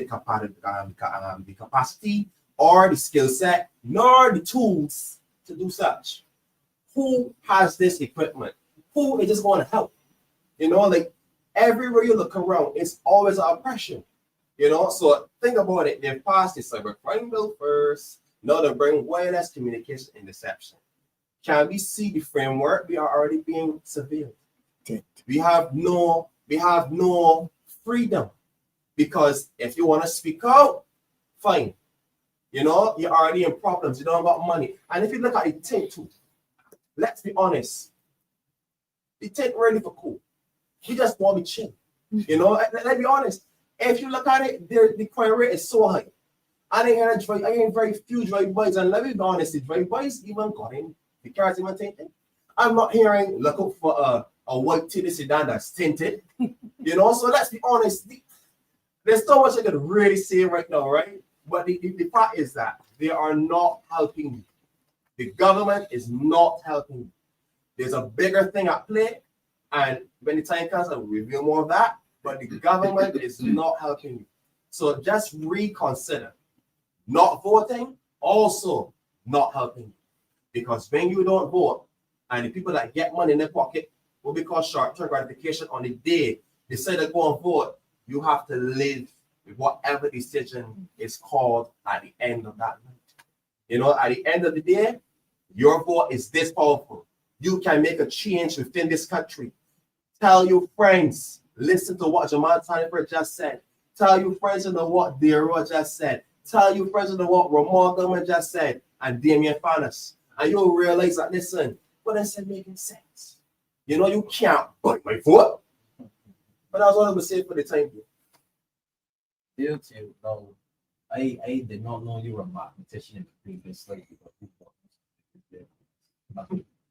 capacity or the skill set, nor the tools to do such. Who has this equipment? Who is just going to help? Like everywhere you look around, it's always an oppression. So think about it. They've passed the cybercrime bill first. Now they bring wireless communication and deception. Can we see the framework? We are already being surveilled. We have no freedom, because if you want to speak out, fine. You're already in problems. You don't got money. And if you look at the tent too, let's be honest. The tent really for cool. We just want to be chill. Let's be honest. If you look at it, the crime rate is so high. I ain't very few drive-bys, and let me be honest, the drive-bys even got in. The cars even tinted. I'm not hearing look out for a white titty sedan that's tinted. So let's be honest. There's so much I could really say right now, right? But the fact is that they are not helping you. The government is not helping you. There's a bigger thing at play, and when the time comes, I will reveal more of that. But the government is not helping you. So just reconsider. Not voting, also not helping you. Because when you don't vote, and the people that get money in their pocket will be called short-term gratification on the day they say they go and vote, you have to live with whatever decision is called at the end of that night. At the end of the day, your vote is this powerful. You can make a change within this country. Tell your friends, listen to what Jamal Sandiford just said. Tell your friends what Rowe just said. Tell your friends what Ramon Goodman just said, and Damien Fanus. And you'll realize that, listen, what I said making sense. You can't buy my vote. But that's what I would say for the time being. No, I did not know you were a mathematician in the previous slide.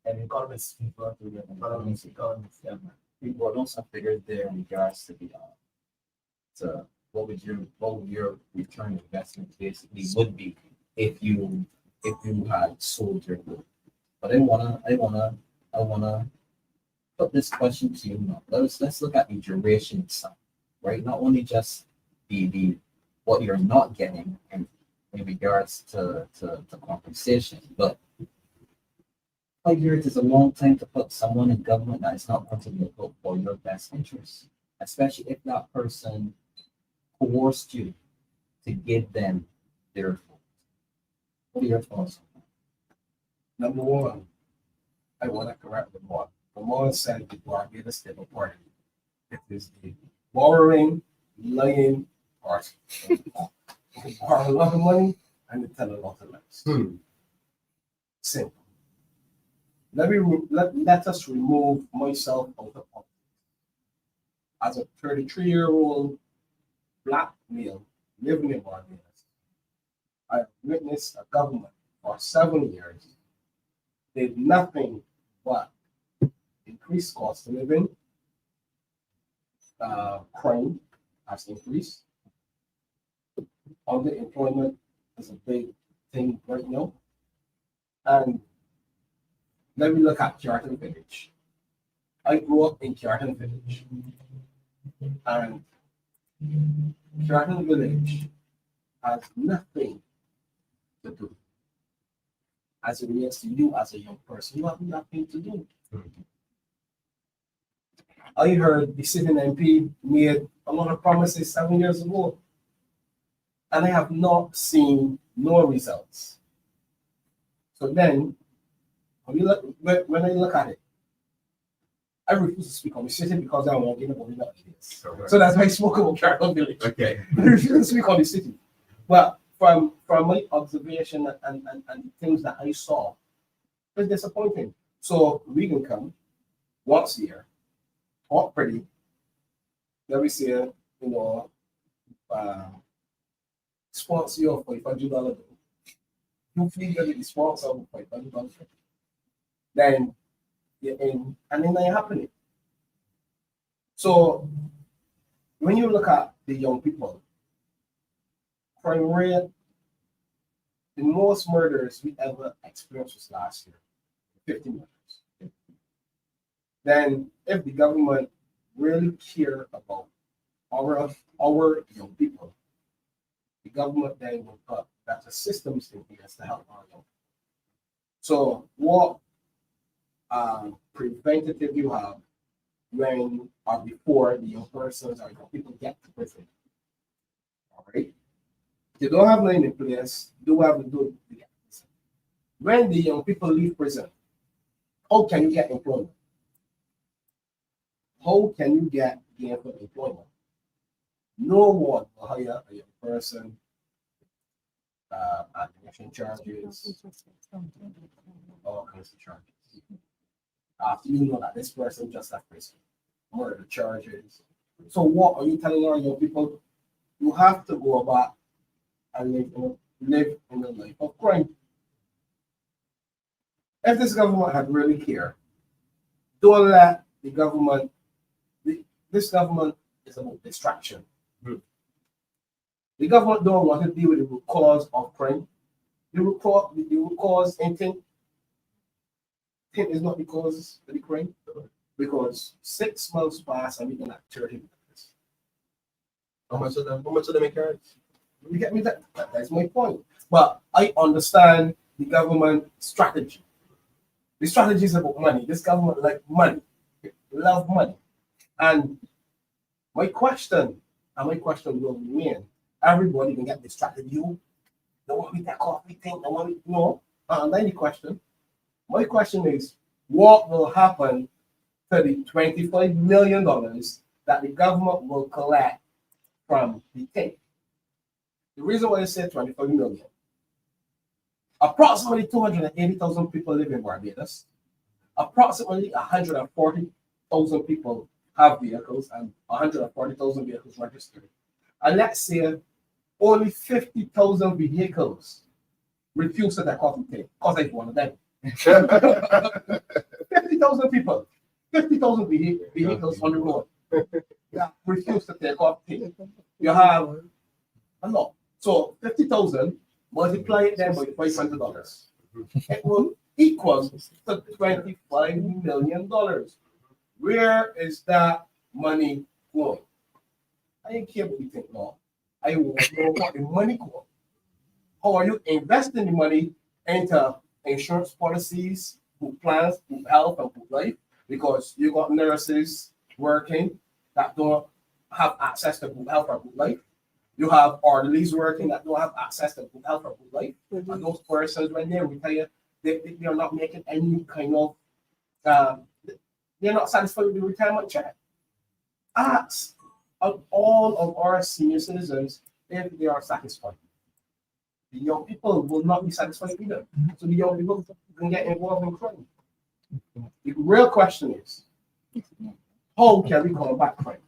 And economists refer to the economists, yeah. People also figured there in regards to the to what would your return investment basically would be if you had sold your good. But I wanna put this question to you now. Let's look at the duration side, right? Not only just the what you're not getting in regards to compensation, but 5 years is a long time to put someone in government that is not going to look out for your best interests, especially if that person coerced you to give them their vote. What are your thoughts on that? Number one, I want to correct Ramon. Ramon said the Barbados Stable Party. It is the borrowing, lying party. They borrow a lot of money and they tell a lot of lies. Simple. Let us remove myself out of politics. As a 33-year-old black male living in Barbados, I have witnessed a government for 7 years did nothing but increase cost of living, crime has increased, underemployment is a big thing right now, and let me look at Carlton Village. I grew up in Carlton Village, and Carlton Village has nothing to do. As it relates to you as a young person, you have nothing to do. I heard the sitting MP made a lot of promises 7 years ago, and I have not seen no results. So then, when I look at it, I refuse to speak on the city because I don't want to get about it. So that's why I spoke about Carlton Village. Okay. I refuse to speak on the city. But from my observation and the things that I saw, it's disappointing. So we can come once a year, talk pretty, then we say, sponsor you for $500. You feel that the sponsor of $500. Then you're in, and then they're happening. So when you look at the young people, crime rate, the most murders we ever experienced was last year, 50 murders. Then if the government really care about our young people, the government then will put better systems in place to help our young people. So what preventative you have when or before the young persons or young people get to prison? All right. You don't have nothing in place, do have to do to get to prison. When the young people leave prison, how can you get employment? How can you get gainful employment? No one will hire a young person, admission charges, all kinds of charges. After you know that this person just left prison, murder charges. So what are you telling our young people? You have to go about and live in a life of crime. If this government had really cared, don't let the government. This government is about distraction. The government don't want to deal with the root cause of crime. The root cause anything is not because of the crime, because 6 months pass and we can have 30 minutes. How much of them make cards? You get me? That's my point. But I understand the government strategy. The strategy is about money. This government like money, love money. And my question will remain: everybody can get distracted. You don't want me to coffee thing. Don't want me no. Then the question. My question is: what will happen to the $25 million that the government will collect from the thing? The reason why I said 25 million, approximately 280,000 people live in Barbados. Approximately 140,000 people have vehicles and 140,000 vehicles registered. And let's say only 50,000 vehicles refuse to take off the thing because it's one of them. 50,000 people, 50,000 vehicles on the road. Yeah, refuse to take off thing. You have a lot. So 50,000, multiply it then by $500. It will equal to $25 million. Where is that money going? I ain't care what you think now. I want to know what the money goes. How are you investing the money into insurance policies, good plans, good health, and good life? Because you got nurses working that don't have access to good health or good life. You have orderlies working that don't have access to good health or good life. And those persons, when they retire, they are not making any kind of, they're not satisfied with the retirement check. Ask of all of our senior citizens if they are satisfied. The young people will not be satisfied either. So the young people can get involved in crime. The real question is, how can we combat crime?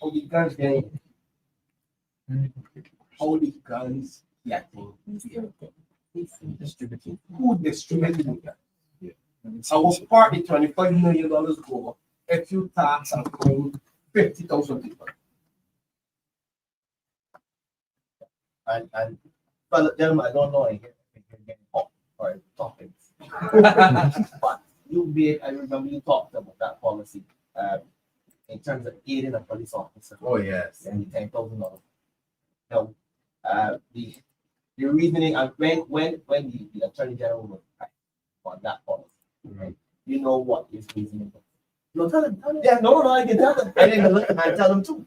How the guns getting, how the guns getting distributed? Who distributed them? I will part the $25 million go if you tax and crime 50,000 people. And but gentlemen, I don't know if you're getting hot for topics. But I remember you talked about that policy in terms of aiding a police officer. Oh, yes. And the $10,000. Now, the reasoning and when the Attorney General was asked on that policy, right? You know what his reasoning was. No, tell him. Yeah, no, I can tell them. I didn't look and tell them too.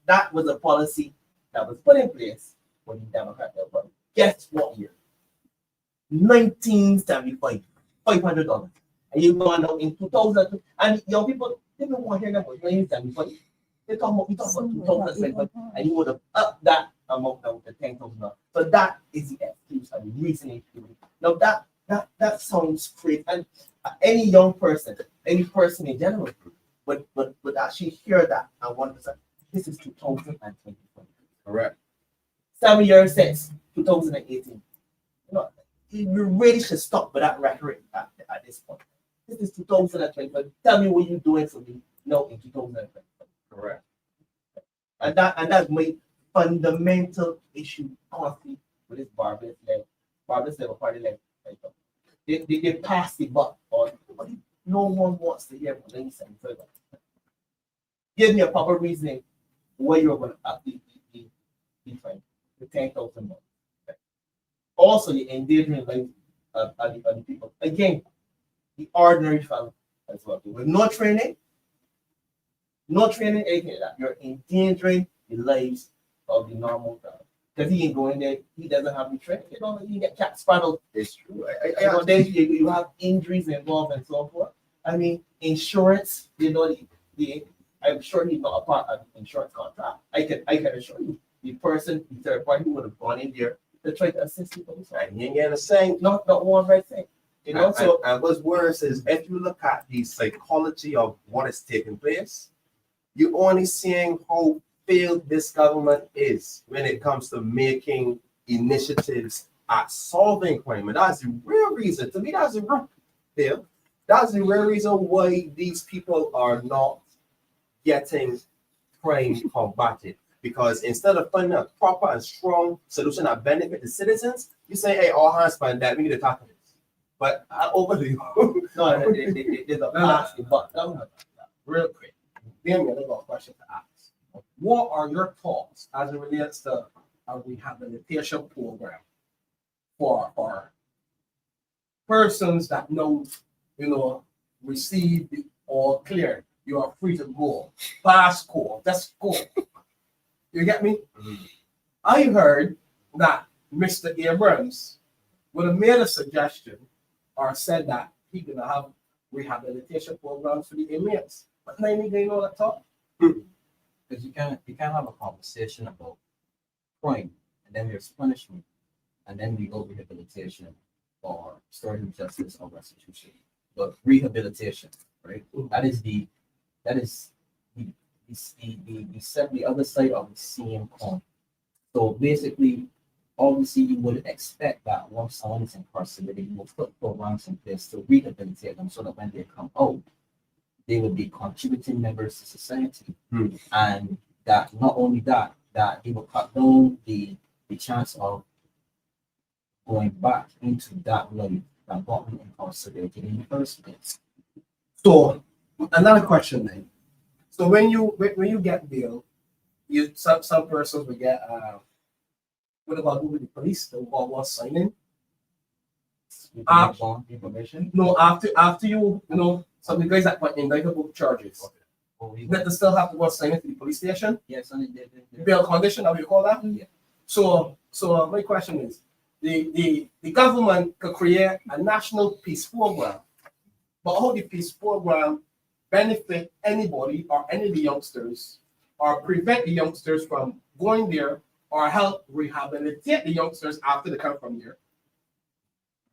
That was a policy that was put in place when the Democrat government. Guess what year? 1975, $500. And you gone out in 2000, and young people, they don't want to hear that about 1975. We talk about 2007, and you would have upped that amount down to $10,000. So that is the excuse and the reasoning. Now that sounds great, and any young person, any person in general, would actually hear that and want to say, this is 2020. Correct. 7 years since 2018. You really should stop with that rhetoric at this point. This is 2020. Tell me what you're doing for me now in 2020. Correct. And that's my fundamental issue constantly with this Barbados Labour Party led. They pass the buck on. No one wants to hear what they say further. Give me a proper reasoning why you're going to up the fine to $10,000. Also, you're endangering life of the people. Again, the ordinary family as well. With no training, anything like that, you're endangering the lives of the normal family. Because he ain't going there, he doesn't have the training. You get cat spraddled. It's true. Then you have injuries involved and so forth. I mean, insurance, I'm sure he's not a part of the insurance contract. I can assure you, the third party who would have gone in there to try to assist people. And you ain't getting a thing. Not one right thing. And what's worse is if you look at the psychology of what is taking place, you're only seeing how failed this government is when it comes to making initiatives at solving crime. And that's the real reason. To me, that's the real fail. That's the real reason why these people are not getting crime combated. Because instead of finding a proper and strong solution that benefit the citizens, you say, hey, all hands find that, we need to tackle this. But over to you. No, there's a pass the buck. Real quick. Damien, I got a question to ask. What are your thoughts as it relates to a rehabilitation program for persons that know, receive the all clear? You are free to go. Pass score. Just go. You get me? Mm-hmm. I heard that Mr. Abrams would have made a suggestion or said that he's gonna have rehabilitation programs for the inmates. But now they know that talk. Because you can't have a conversation about crime and then there's punishment and then we go rehabilitation or restorative justice or restitution. But rehabilitation, right? That is the other side of the same coin. So basically, obviously you would expect that once someone is incarcerated, you will put programs in place to rehabilitate them so that when they come out, they will be contributing members to society. And that not only that, that they will cut down the chance of going back into that life that got them incarcerated in the first place. So another question then. So when you get bail, you some persons will get what about with the police? The what signing? Bond information. No, after you know some of the guys that were indicted with charges. That they still have to go sign it to the police station. Yes, and they Bail condition, how you call that? Yeah. So my question is, the government could create a national peace program, but how the peace program benefit anybody or any of the youngsters, or prevent the youngsters from going there, or help rehabilitate the youngsters after they come from there?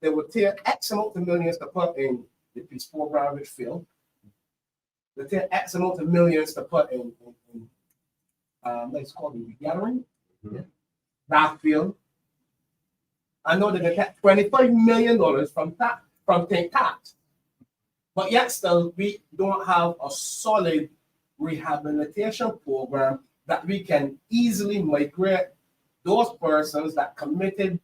They would take X amount of millions to put in the peace program which failed. They take X amount of millions to put in let's call it regathering. That field. I know that they get $25 million from Think Tax. But yet still we don't have a solid rehabilitation program that we can easily migrate those persons that committed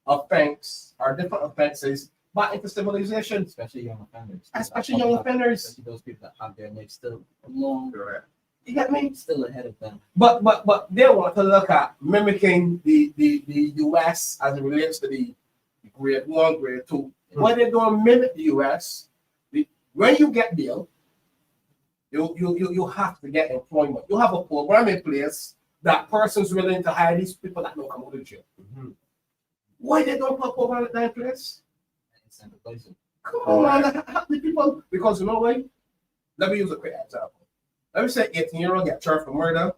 offense or different offenses back into civilization. especially young offenders. Especially young offenders. Especially those people that have their life still long, You get me? still ahead of them. But they want to look at mimicking the US as it relates to the grade 1, grade 2. When they don't mimic the US, when you get bail, you have to get employment. You have a program in place that persons willing to hire these people that don't come out of jail. Why they don't put a program like that in place? Come on, man, help the people. Because you know what? Let me use a quick example. Let me say 18-year-old get charged for murder,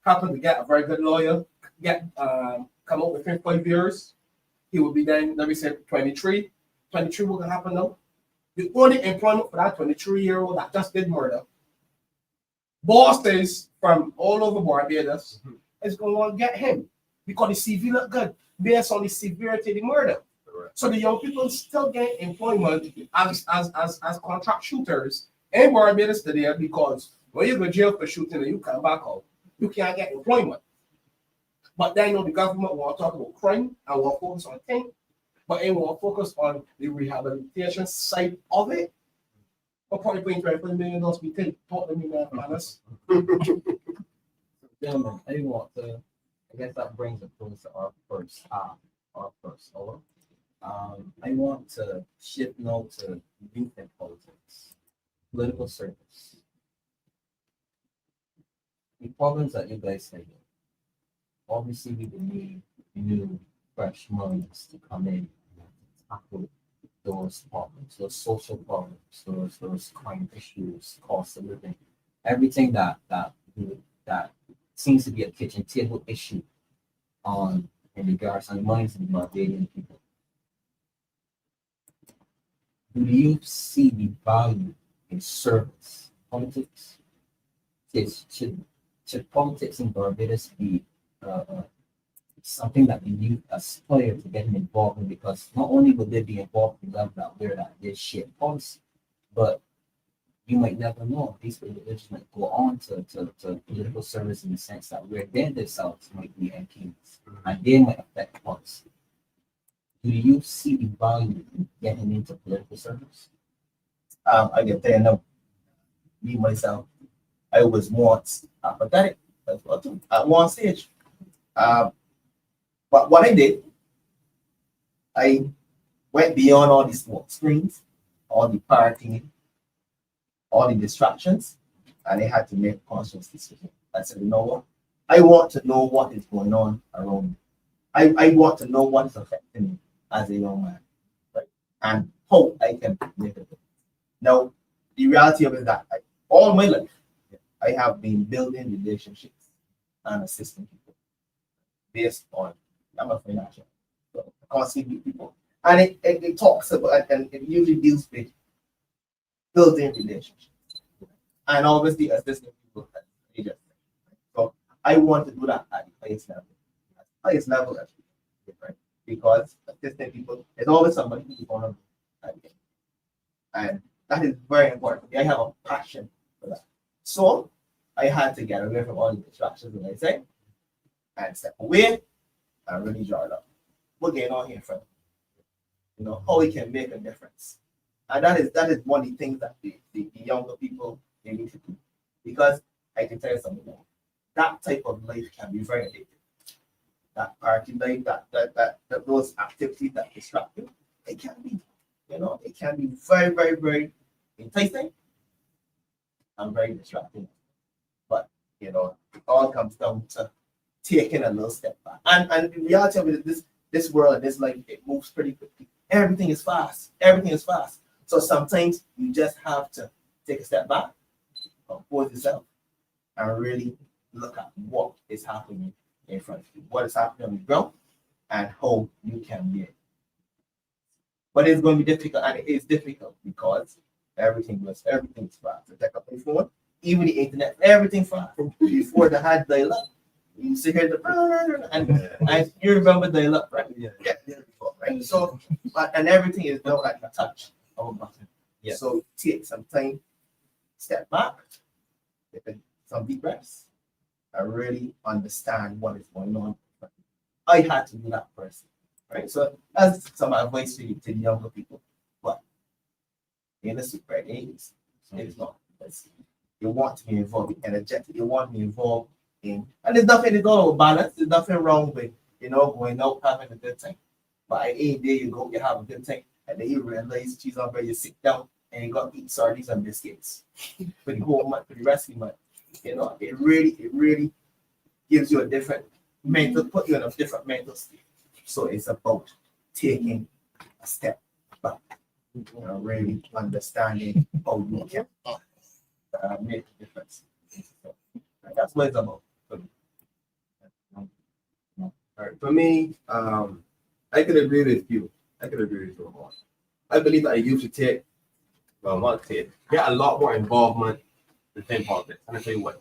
happen to get a very good lawyer, come out within 5 years. He will be then, let me say 23. 23 will happen now. The only employment for that 23-year-old that just did murder, bosses from all over Barbados is going to get him because the CV look good based on the severity of the murder. So the young people still get employment as contract shooters in Barbados today, because when you go to jail for shooting and you come back out, you can't get employment. But then, you know, the government want to talk about crime and want to focus on things, but they want to focus on the rehabilitation side of it. But probably paying $25 million we take. Talk to me, man, honest. Gentlemen, I want to, I guess that brings us close to our first hour. I want to shift now to youth and politics, political service. The problems that you guys have, obviously we will need new, fresh minds to come in and tackle those problems, those social problems, those crime issues, cost of living, everything that seems to be a kitchen table issue in regards on the minds of the Barbadian people. Do you see the value in service politics? Should politics in Barbados be something that the youth aspire to get involved in? Because not only will they be involved in the level that where that they share policy, but you might never know. These individuals might go on to political service in the sense that where they themselves might be MPs and they might affect policy. Do you see the value in getting into political service? I can tell you now, me myself, I was once apathetic at one stage. But what I did, I went beyond all these smoke screens, all the partying, all the distractions, and I had to make a conscious decision. I said, you know what? I want to know what is going on around me. I want to know what is affecting me as a young man, right? And how I can make a difference. Now, the reality of it is that all my life, I have been building relationships and assisting people based on, I'm a financial, so I constantly meet people. And it talks about, and it usually deals with building relationships. And obviously assisting people at the agency. So I want to do that at the highest level. Highest level, actually. because assisting people is always somebody who's going to, and that is very important. I have a passion for that. So I had to get away from all the distractions, as I say, and step away and really draw it up. What's going on here, friend? You know, how we can make a difference. And that is one of the things that the younger people they need to do. Because I can tell you something now. That type of life can be very addictive. That party life, that those activities that distract you, it can be, you know, it can be very, very, very enticing and very distracting. But you know, it all comes down to taking a little step back. And the reality of it is this world and this life, it moves pretty quickly. Everything is fast. Everything is fast. So sometimes you just have to take a step back, compose yourself, and really look at what is happening in front of you, what is happening on the ground, and how you can be it. But it's going to be difficult, and it is difficult because everything's fast. To take up the phone, even the internet, everything fast. Before the had dial-up, you see here and you remember dial-up, right? Yeah. Right. So, and everything is now at the touch of a button. Yeah. So take some time, step back, take some deep breaths, and really understand what is going on. I had to be that person, right? So that's some advice to the younger people. But in the super age, it's not. You want to be involved, be energetic. You want to be involved in, and there's nothing at all balance. There's nothing wrong with going out having a good time. But at any day you go, you have a good time, and then you realize, geez, I'm ready to sit down and you got to eat sardines and biscuits for the whole month, for the rest of the month. You know, it really gives you a different put you in a different mental state. So it's about taking a step back, really understanding how you can make a difference. So, that's what it's about. All right, for me, I could agree with you. Ramon. I believe that a youth should get a lot more involvement within politics. And I tell you what,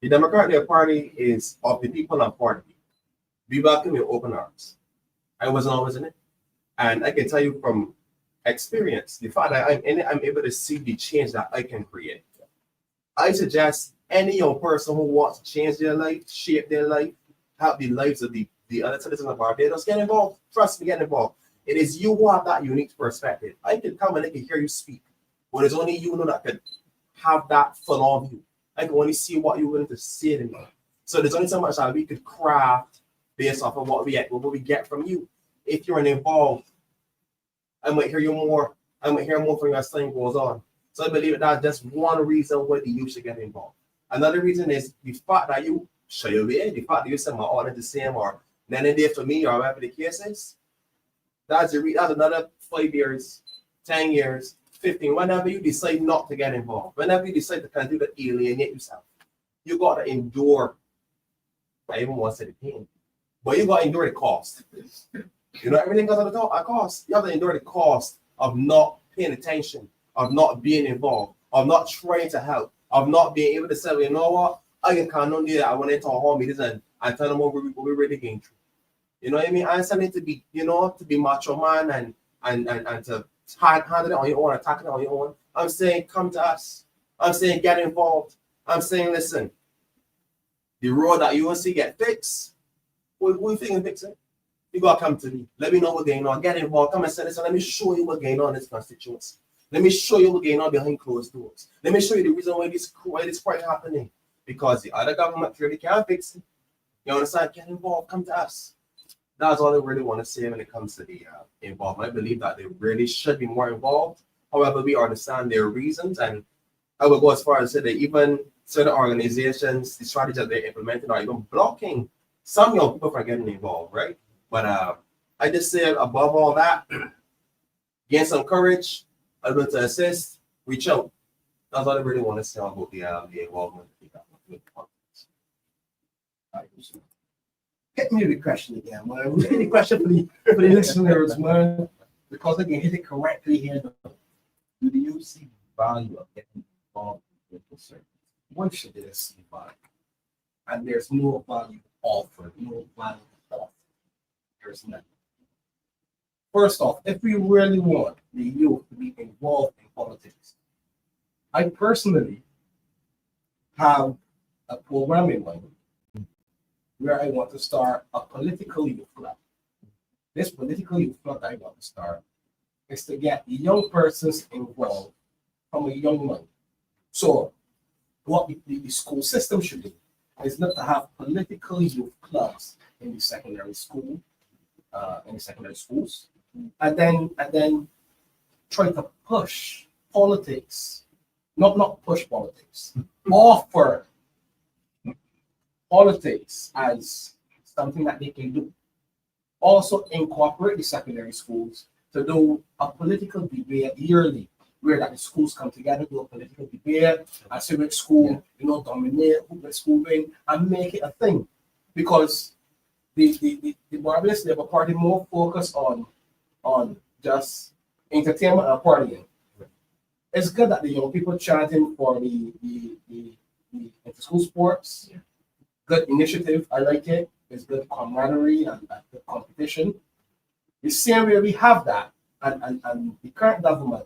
the Democratic Party is of the people and for the people. We welcome with open arms. I wasn't always in it. And I can tell you from experience, the fact that I'm in it, I'm able to see the change that I can create. I suggest any young person who wants to change their life, shape their life, help the lives of the other citizens of Barbados, get involved. Trust me, get involved. It is you who have that unique perspective. I can come and I can hear you speak, but it's only you that could have that full on view. I can only see what you're willing to say to me. So there's only so much that we could craft based off of what we get from you. If you're involved, I might hear you more. I might hear more from you as time goes on. So I believe that's just one reason why the youth should get involved. Another reason is the fact that you show your way, the fact that you say my order the same or none of day for me or whatever the case is. That's another 5 years, 10 years, 15. Whenever you decide not to get involved, whenever you decide to continue to alienate yourself, you got to endure. I even want to say the pain, but you got to endure the cost. You know, everything goes at a cost. You have to endure the cost of not paying attention, of not being involved, of not trying to help, of not being able to say, well, you know what, I can count on you that I want to talk home meetings and tell them what we're really going through. You know what I mean? I'm saying to be, to be macho man and to handle it on your own, attack it on your own. I'm saying come to us. I'm saying get involved. I'm saying listen, the road that you want to see get fixed, who you think can fix it? You gotta come to me. Let me know what's going on. Get involved. Come and say listen, let me show you what's going on in this constituency. Let me show you what's going on behind closed doors. Let me show you the reason why this crime happening. Because the other government clearly can't fix it. You understand? Get involved. Come to us. That's all I really want to say when it comes to the involvement. I believe that they really should be more involved. However, we understand their reasons, and I would go as far as to say that even certain organizations, the strategies that they're implementing are even blocking some young people from getting involved, right? But I just say above all that, gain some courage, able to assist, reach out. That's all I really want to say about the involvement. Hit me with the question again, man. Repeat the question for the listeners, man. Because I can hit it correctly here. Do you see value of getting involved with the service? One should see value. And there's no value offered, no value offered. years now. First off, if we really want the youth to be involved in politics, I personally have a program in mind where I want to start a political youth club. This political youth club that I want to start is to get young persons involved from a young mind. So what the school system should do is not to have political youth clubs in the secondary school, in the secondary schools, and then try to push politics, not push politics, offer politics as something that they can do. Also incorporate the secondary schools to do a political debate yearly, where that the schools come together, do a political debate, and see which school, dominate, which school win, and make it a thing. Because the Barbados Labour Party more focused on just entertainment and partying. It's good that the young people chanting for the inter-school sports. Yeah. Good initiative, I like it. It's good camaraderie and good competition. The same way we have that, and the current government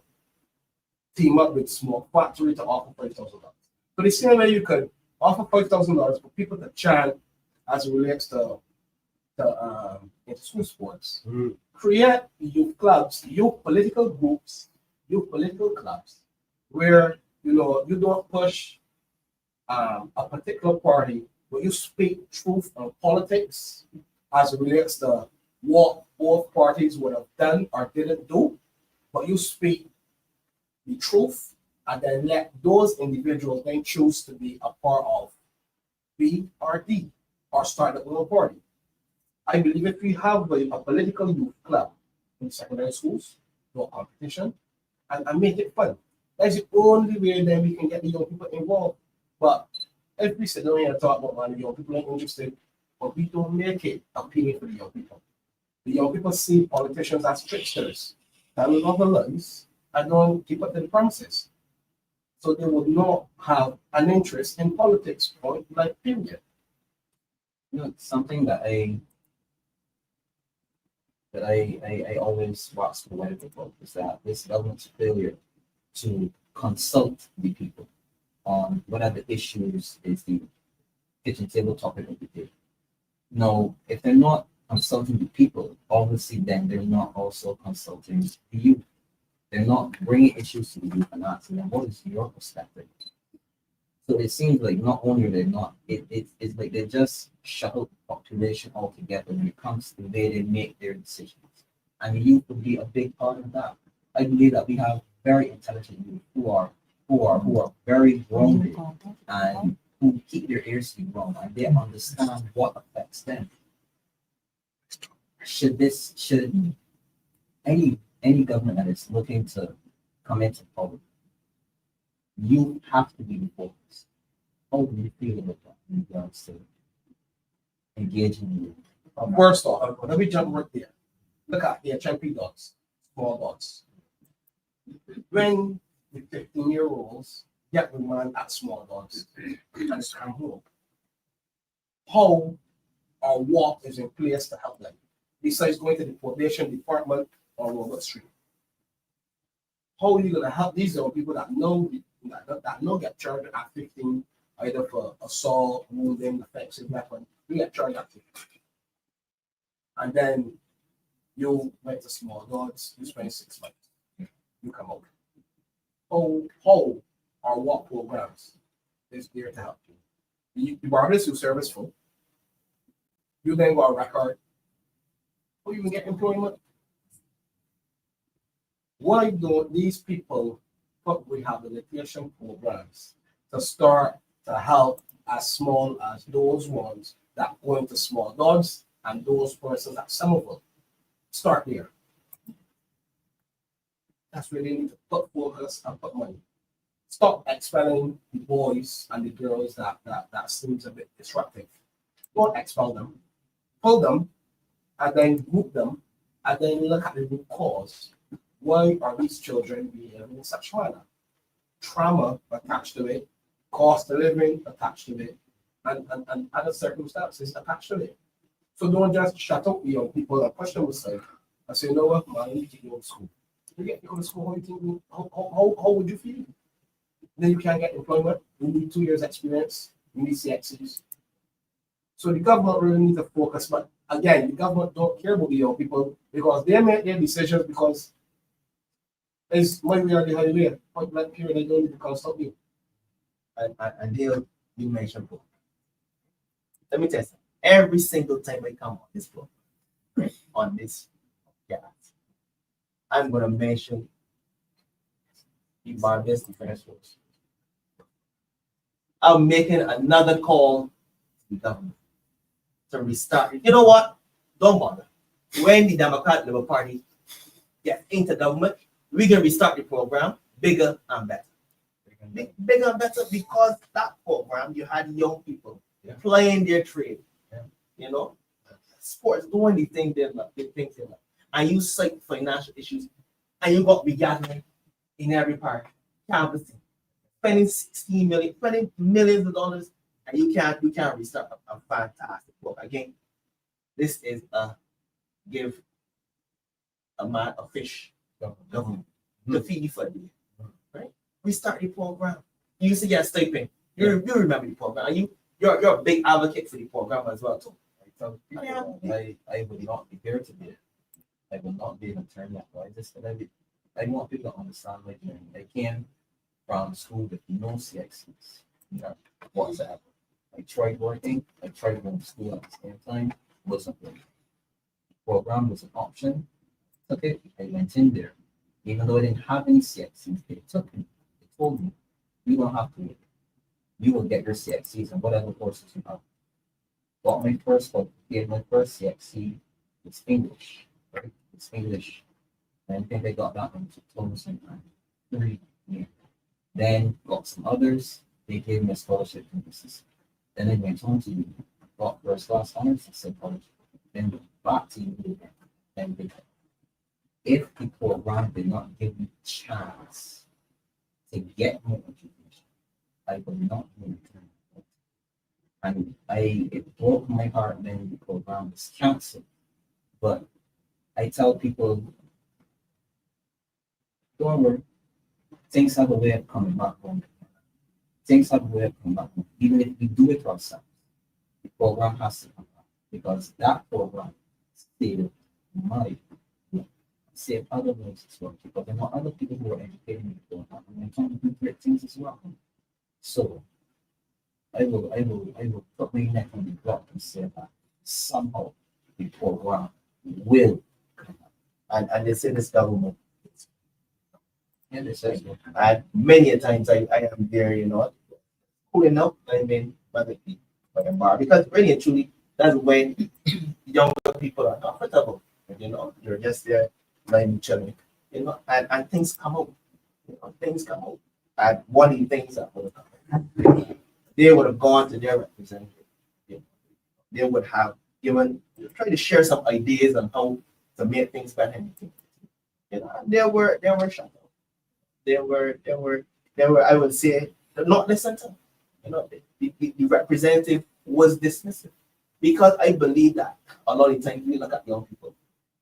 team up with Small Factory to offer $5,000. So the same way you could offer $5,000 for people to chant as it relates to inter-school sports. Mm-hmm. Create youth clubs, youth political groups, youth political clubs, where you don't push a particular party, but you speak truth on politics as it relates to what both parties would have done or didn't do, but you speak the truth and then let those individuals then choose to be a part of B or D or start their own party. I believe if we have a political youth club in secondary schools, no competition, and make it fun. That's the only way then we can get the young people involved. But if we sit down here and talk about money, the young people ain't interested, but we don't make it appealing for the young people. The young people see politicians as tricksters, telling other lies, and don't keep up to the promises. So they would not have an interest in politics, point blank period. Something that I always wax poetic about is that this government's failure to consult the people on whatever issues is the kitchen table topic of the day. No, if they're not consulting the people, obviously then they're not also consulting the youth. They're not bringing issues to the youth and asking them, what is your perspective? So it seems like not only are they not, it's like they just shuttle the population altogether when it comes to the way they make their decisions. And the youth would be a big part of that. I believe that we have very intelligent youth who are very grounded and who keep their ears to the ground and they understand what affects them. Should any government that is looking to come into power, you have to be the focus. How do you feel about that in regards to engaging you? First off, let me jump right there. Look at the HMP dots, small dots. When the 15-year-olds get remand at small dots and come home, how or what is in place to help them? Besides going to the probation department or Robert Street. How are you going to help these young people that know get charged at 15, either for assault, wounding, offensive weapon? You get charged at 15. And then you went to small dogs, you spend 6 months. You come out. How or what programs is there to help you? The Barbados, you serviceful. You then go a record. How you even get employment? Why don't these people put rehabilitation programs to start to help as small as those ones that go into small dogs and those persons that some of them start there? That's where they need to put focus and put money. Stop expelling the boys and the girls that seems a bit disruptive. Don't expel them. Pull them and then group them and then look at the root cause. Why are these children behaving in such manner? Trauma attached to it, cost of living attached to it, and other circumstances attached to it. So don't just shut up young people and push them aside. I say, you know what, man, you need to go to school. You get to go to school, how you think, how would you feel? Then you can't get employment. You need 2 years experience. You need CXCs. So the government really needs to focus. But again, the government don't care about the young people because they make their decisions because it's my way or the highway. Point blank period, I don't need to consult you. And Dale, you mentioned book. Let me tell you something. Every single time I come on this book, on this I'm gonna mention the Barbados Defense Force. I'm making another call to the government to restart. You know what? Don't bother. When the Democrat Labour Party gets into government, we can restart the program bigger and better. Bigger and better because that program you had young people playing their trade, you know, sports doing the thing they love, and you cite financial issues, and you got regathering in every park, canvassing, spending millions of dollars, and you can't restart a fantastic work. Again, this is a give a man a fish government to feed for you, right? We start the program. You used to get a stipend. You remember the program, and you're a big advocate for the program as well too. I would not be here today. I would not be an attorney. I want people to understand my journey. I came from school with no CXCs. WhatsApp. I tried working. I tried going to school at the same time. Wasn't working. Program was an option. Took it. I went in there. Even though I didn't have any CXCs, they took me. They told me, you don't have to wait. You will get your CXCs and whatever courses you have. Got my first CXC. It's English, right? It's English. And I think I got that one almost in time. 3 years. Then got some others. They gave me a scholarship from the system. Then I went on to uni. Got first class honors in psychology. Then back to uni again. Then became. If the program did not give me a chance to get more education, I would not be returned. And it broke my heart when the program was canceled. But I tell people, don't worry, things have a way of coming back home. Things have a way of coming back home. Even if we do it ourselves, the program has to come back because that program saved my life. Save other lives as well, because there are other people who are educating the program and they're trying to do great things as well. So I will put my neck on the block and say that somehow the program will come up. And they say this government. Yeah, they say so. And many a times I am there, you know, pulling up, I mean, by the bar, because really and truly, that's when younger people are comfortable, you know, you're just there, like chilling, you know, and things come out, you know, things come out. And one of the things that would have come, they would have gone to their representative, you know, they would have tried to share some ideas on how to make things better, you know, and they were shut up. They were, I would say, not listened to. You know, the representative was dismissive. Because I believe that a lot of times we look at young people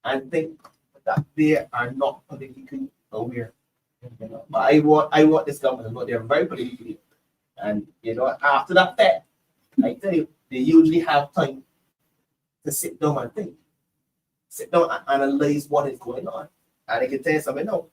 and think that they are not politically aware. You know, but I want this government to know they're very politically aware. And you know, after that fact, I tell you, they usually have time to sit down and think. Sit down and analyze what is going on. And I can tell you something, no.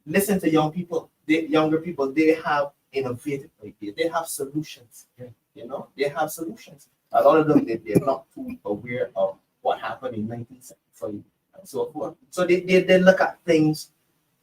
Listen to young people, younger people, they have innovative ideas, they have solutions, you know, they have solutions. A lot of them, they're not too aware of what happened in 1975 and so forth. So they look at things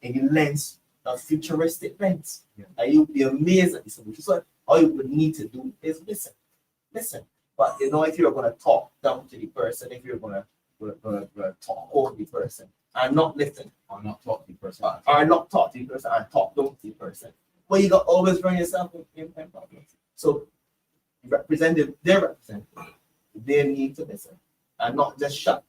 in the lens of futuristic things. And you'll be amazed at the solution. So all you would need to do is listen. But you know, if you're going to talk down to the person, if you're going to talk over the person, and not listen, Or not talk to the person. or not talk to the person, and talk down to the person. Well, you got always run yourself in problems. So, their representative, they need to listen and not just shut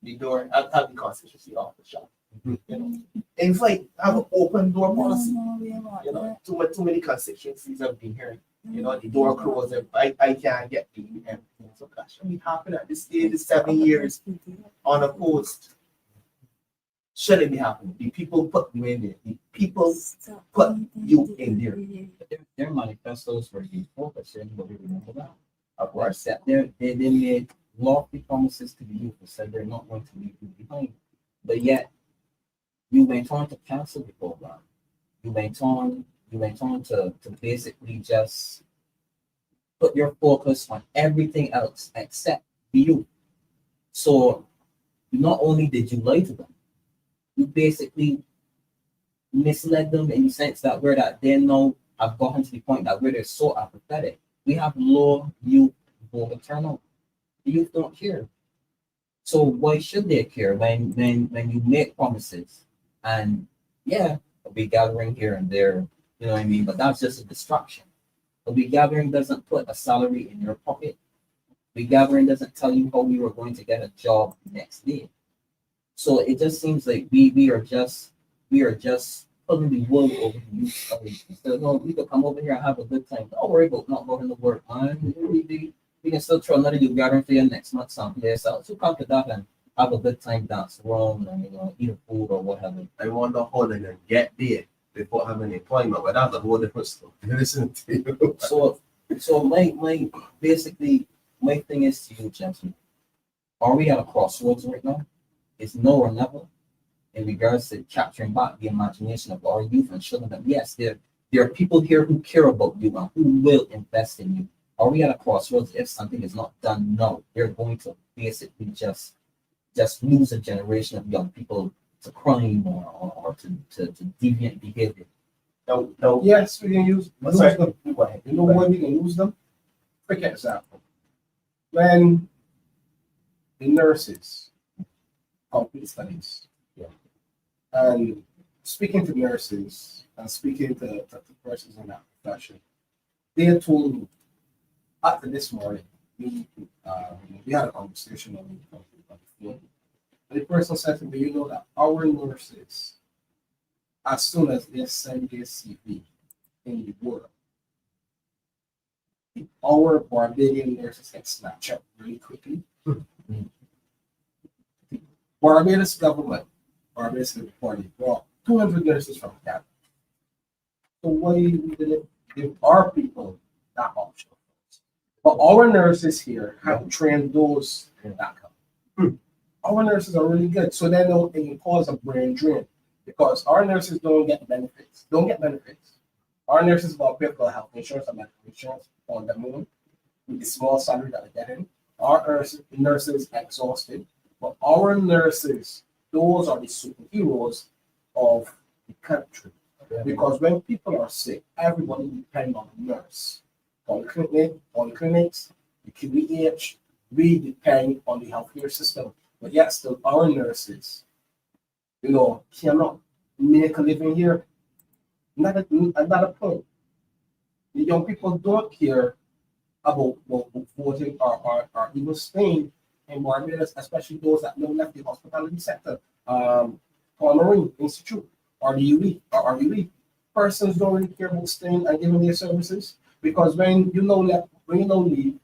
the door and have the constituency off the shop. You know, in fact, have an open door policy. You know, too many constituencies have been here. You know, the door closed. I can't get the so that shouldn't be happening at this stage, is 7 years on a post. Shouldn't be happening. The people put you in there. The people put you in there. But their manifestos were youthful, but shouldn't nobody remember that? Of course, that they made lofty promises to the youth and said they're not going to leave you behind. But yet, you went on to cancel the program. You went on to basically just put your focus on everything else except the youth. So not only did you lie to them, you basically misled them in the sense that they now have gotten to the point that where they're so apathetic. We have low youth voter turnout. The youth don't care. So why should they care when you make promises and yeah, a big gathering here and there, you know what I mean? But that's just a distraction. A big gathering doesn't put a salary in your pocket. A big gathering doesn't tell you how you are going to get a job next day. So it just seems like we are just pulling the wool over the youth. So no, we could come over here and have a good time. Don't worry about not going to work, man. We can still throw another youth gathering for you next month someplace. So come to that and have a good time, dance around and eat a food or whatever. I wonder how they can get there before having employment, but that's a whole different story. Listen to you. So my basically my thing is to you, gentlemen. Are we at a crossroads right now? It's no or never in regards to capturing back the imagination of our youth and showing them, yes, there are people here who care about you and who will invest in you. Are we at a crossroads? If something is not done now, they're going to basically just lose a generation of young people to crime or to deviant behavior. No. Yes, we can use What's that? them. You know when we can use them? Quick example. When the nurses complete studies, and speaking to nurses and speaking to persons in that profession, they told me after this morning, we had a conversation on the phone. And the person said to me, you know that our nurses, as soon as they send their CV in the world, our Barbadian nurses get snatched up really quickly. Barbados government, Barbados Party brought 200 nurses from Canada. So why we didn't give our people that option? But our nurses here have trained those that come. Our nurses are really good, so then it can cause a brain drain because our nurses don't get benefits. Our nurses got pay for health insurance and medical insurance on the moon with the small salary that they're getting. Our nurses exhausted, but our nurses, those are the superheroes of the country. Because when people are sick, everybody depends on the nurse. Polyclinics, the QEH, we depend on the healthcare system. But yet still our nurses, cannot make a living here. Not a point. The young people don't care about voting or even staying in Barbados, especially those that don't left the hospitality sector, Marine Institute, or the UE. Persons don't really care about staying and giving their services because when you leave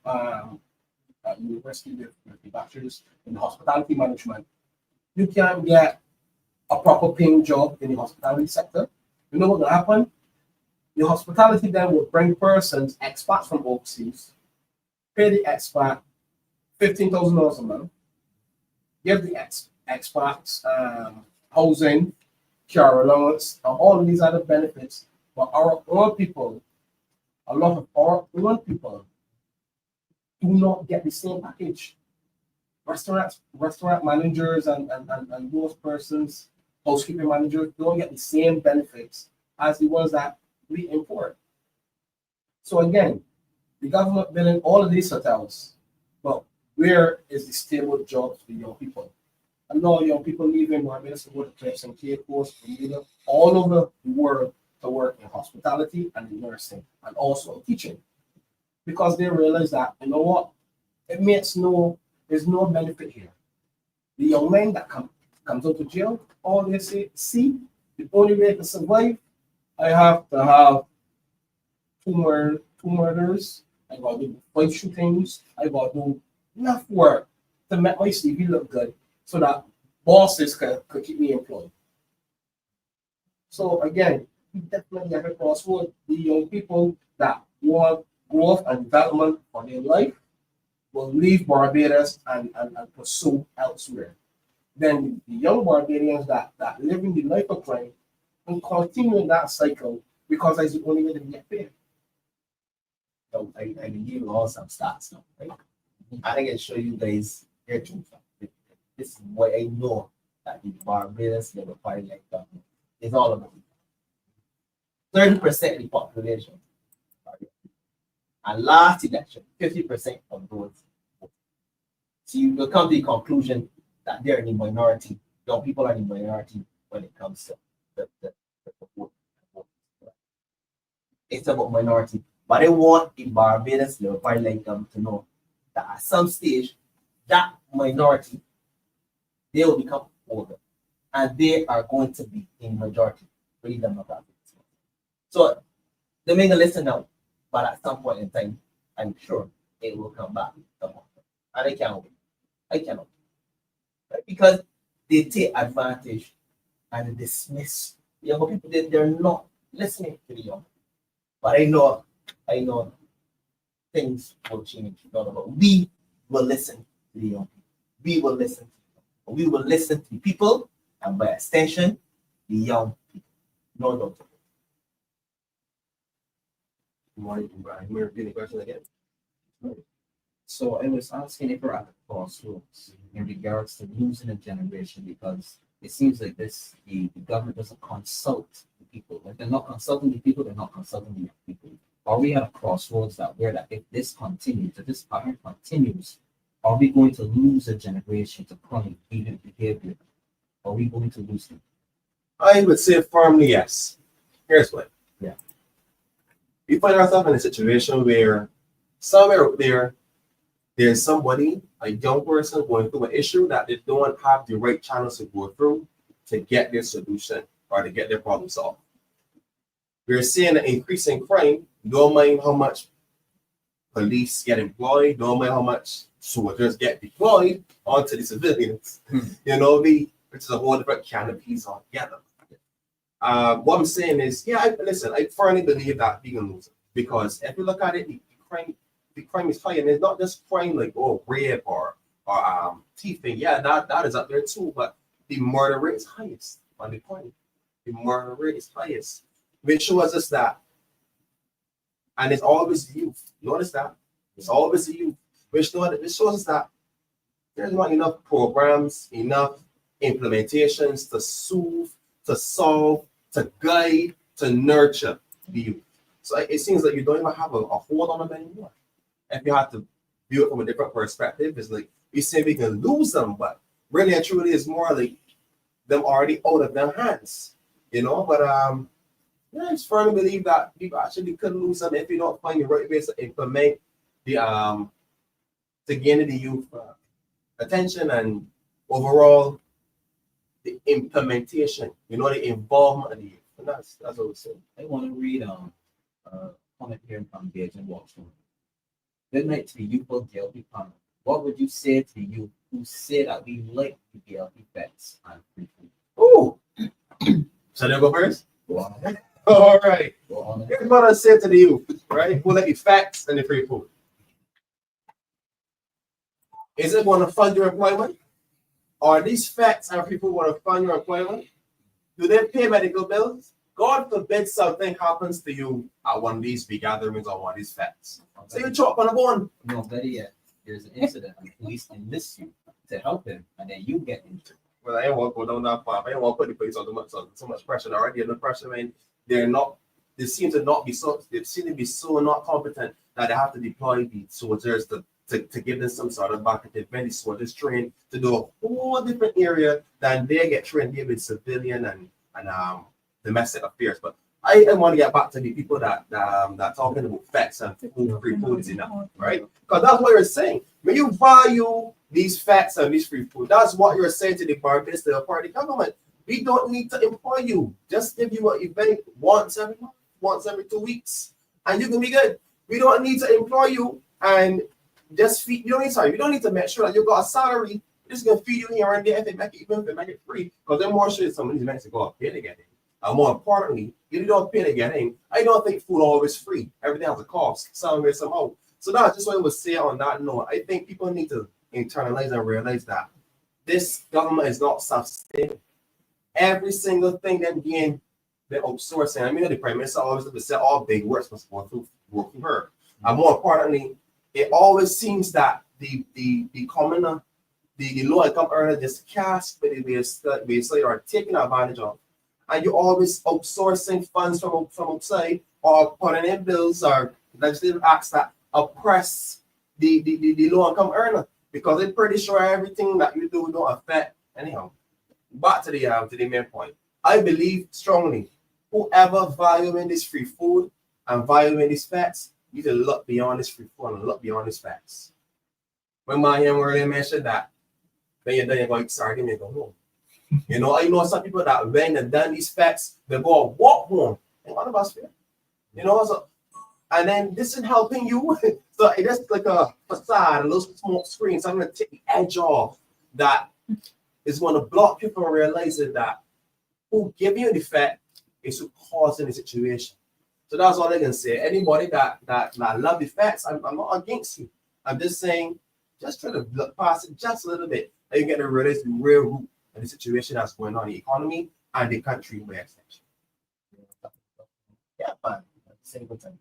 university with the bachelor's in hospitality management, you can get a proper paying job in the hospitality sector. You know what will happen? The hospitality then will bring persons, expats from overseas, pay the expat $15,000 a month, give the expats housing, car allowance, and all of these other benefits. But our own people, a lot of our own people, do not get the same package. Restaurant managers and those persons, housekeeping managers, don't get the same benefits as the ones that we import. So again, the government building all of these hotels, but where is the stable jobs for young people? I know young people leaving Barbados to go to Cliffs and Cape Coast, Bermuda, all over the world to work in hospitality and in nursing and also in teaching. Because they realize that, you know what, there's no benefit here. The young man that comes out of jail, all they say, see, the only way to survive, I have to have two murders, I got to do 5 shootings, I got to do enough work to make my CV look good so that bosses could keep me employed. So again, we definitely have a crossroad. The young people that want growth and development for their life will leave Barbados and pursue elsewhere. Then the young Barbadians that live in the life of crime will continue in that cycle because that's the only way they get paid. So I can give you all some stats now, right? I think I show you guys here too. This is what I know that the Barbados Labour Party like government is all about. 30% of the population. And last election, 50% of those. So you will come to the conclusion that they're in the minority. Young people are in the minority when it comes to the vote. It's about minority. But I want the Barbados Labour Party like them to know that at some stage, that minority, they will become older. And they are going to be in majority. Believe them or not. So they may not listen now, but at some point in time, I'm sure it will come back. And I can't wait. I cannot. Right? Because they take advantage and dismiss young people. They're not listening to the young. But I know things will change. We will listen to the young people. We will listen. We will listen to the people, and by extension, the young people. No doubt. Morning, Brian. We're repeating the question again. So I was asking if we're at the crossroads in regards to losing a generation because it seems like the government doesn't consult the people. If they're not consulting the people, they're not consulting the young people. Are we at a crossroads that if this continues, if this pattern continues, are we going to lose a generation to crime, even behavior? Are we going to lose them? I would say firmly yes. Here's why. Yeah. We find ourselves in a situation where somewhere out there, there's somebody, a young person going through an issue that they don't have the right channels to go through to get their solution or to get their problem solved. We're seeing an increase in crime. Don't mind how much police get employed, don't mind how much soldiers get deployed onto the civilians. Which is a whole different can of peas altogether. What I'm saying is, I firmly believe that we can lose it because if you look at it, the crime is high, and it's not just crime like rape or thieving. Yeah, that is up there too, but the murder rate is highest on the crime. The murder rate is highest, which shows us that, and it's always the youth. Notice that it's always the youth, which shows us that there's not enough programs, enough implementations to soothe, to solve, to guide, to nurture the youth. So it seems like you don't even have a hold on them anymore. If you have to view it from a different perspective, it's like we say we can lose them, but really and truly it's more like them already out of their hands, But I just firmly believe that people actually could lose them if you don't find the right ways to implement the to gain the youth attention and overall the implementation, the involvement of the youth. And that's what we say. I want to read a comment here from Jamal Watson. Good night to the youth of DLP panel. What would you say to the youth who say that we like the DLP vets and free food? Oh, shall I go first? Go on. All right. Go on. Here's what I said to the youth, right? Who like the facts and the free food. Is it going to fund your employment? Are these facts and people want to fund your employment? Do they pay medical bills? God forbid something happens to you at one of these big gatherings or one of these facts. So you chop on a bone. No, better yet, there's an incident and police enlist you to help them, and then you get injured. Well, I don't want to go down that path. I don't want to put the police on so much pressure already. Under pressure, man. They seem to be so not competent that they have to deploy the soldiers to give them some sort of back. They've been the soldiers trained to do a whole different area than they get trained here with civilian and domestic affairs. But I want to get back to the people that talking about facts and free food is enough, right? Because that's what you're saying. When you value these facts and these free food, that's what you're saying to the Barbados Party government. We don't need to employ you. Just give you an event once every month, once every 2 weeks, and you can be good. We don't need to employ you and just feed. You don't need sorry. You don't need to make sure that you got a salary. Just gonna feed you here and there if they make it, even if they make it free. Because they're more sure some of these men to go up pay to get in. And more importantly, if you don't pay to get in, I don't think food always free. Everything has a cost, somewhere, somehow. So that's just what I would say on that note. I think people need to internalize and realize that this government is not self-sustaining. Every single thing they're doing, they're outsourcing. I mean, the prime minister always said all big works must go through work from her. And more importantly, it always seems that the commoner, the low income earner just cast by the wayside or taking advantage of. And you're always outsourcing funds from outside or putting in bills or legislative acts that oppress the low income earner, because they're pretty sure everything that you do don't affect anyhow. Back to the main point. I believe strongly, whoever valuing this free food and valuing these facts, you need to look beyond this free food and look beyond these facts. When my young earlier mentioned that, when you're done, you're going to start and go home. You know, I know some people that when they've done these facts, they go and walk home. And one of us fair. You know, so and then this is helping you. So it's like a facade, a little smoke screen, something to take the edge off that is going to block you from realizing that who giving you the fact is who causing the situation. So that's all I can say. Anybody that love the facts, I'm not against you. I'm just saying, just try to look past it just a little bit. And you get to realize the real root of the situation that's going on in the economy and the country by extension. Yeah, man. Single time.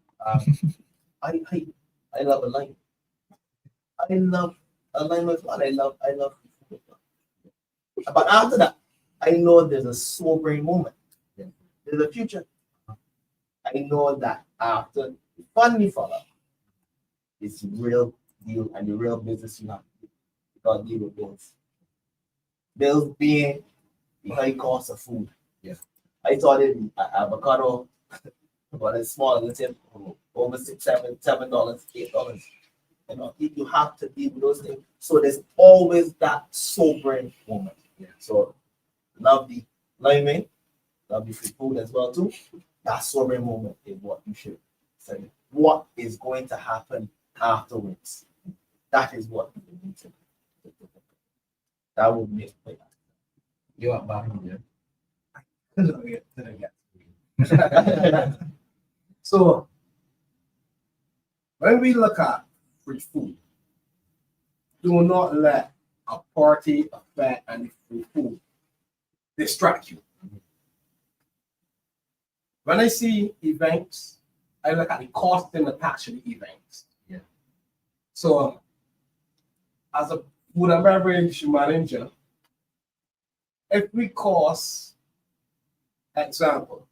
I love a line. I love a line with fun. I love food. But after that, I know there's a sobering moment. There's a future. I know that after the funding follow, it's real deal and the real business you have to do. You got to deal with bills. Bills being the high cost of food. Yeah. I thought it avocado, but it's small, let's say over $7, $8. You know, you have to deal with those things. So there's always that sobering moment. Yeah. So love the lineman, love the free food as well too. That sobering moment is what you should say. What is going to happen afterwards? That is what you need to do. That would make me. You are back here. So when we look at free food, do not let a party, a fair, and the free food distract you. When I see events, I look at the cost and attached to the events. Yeah. So as a food and beverage manager, if we cost, example,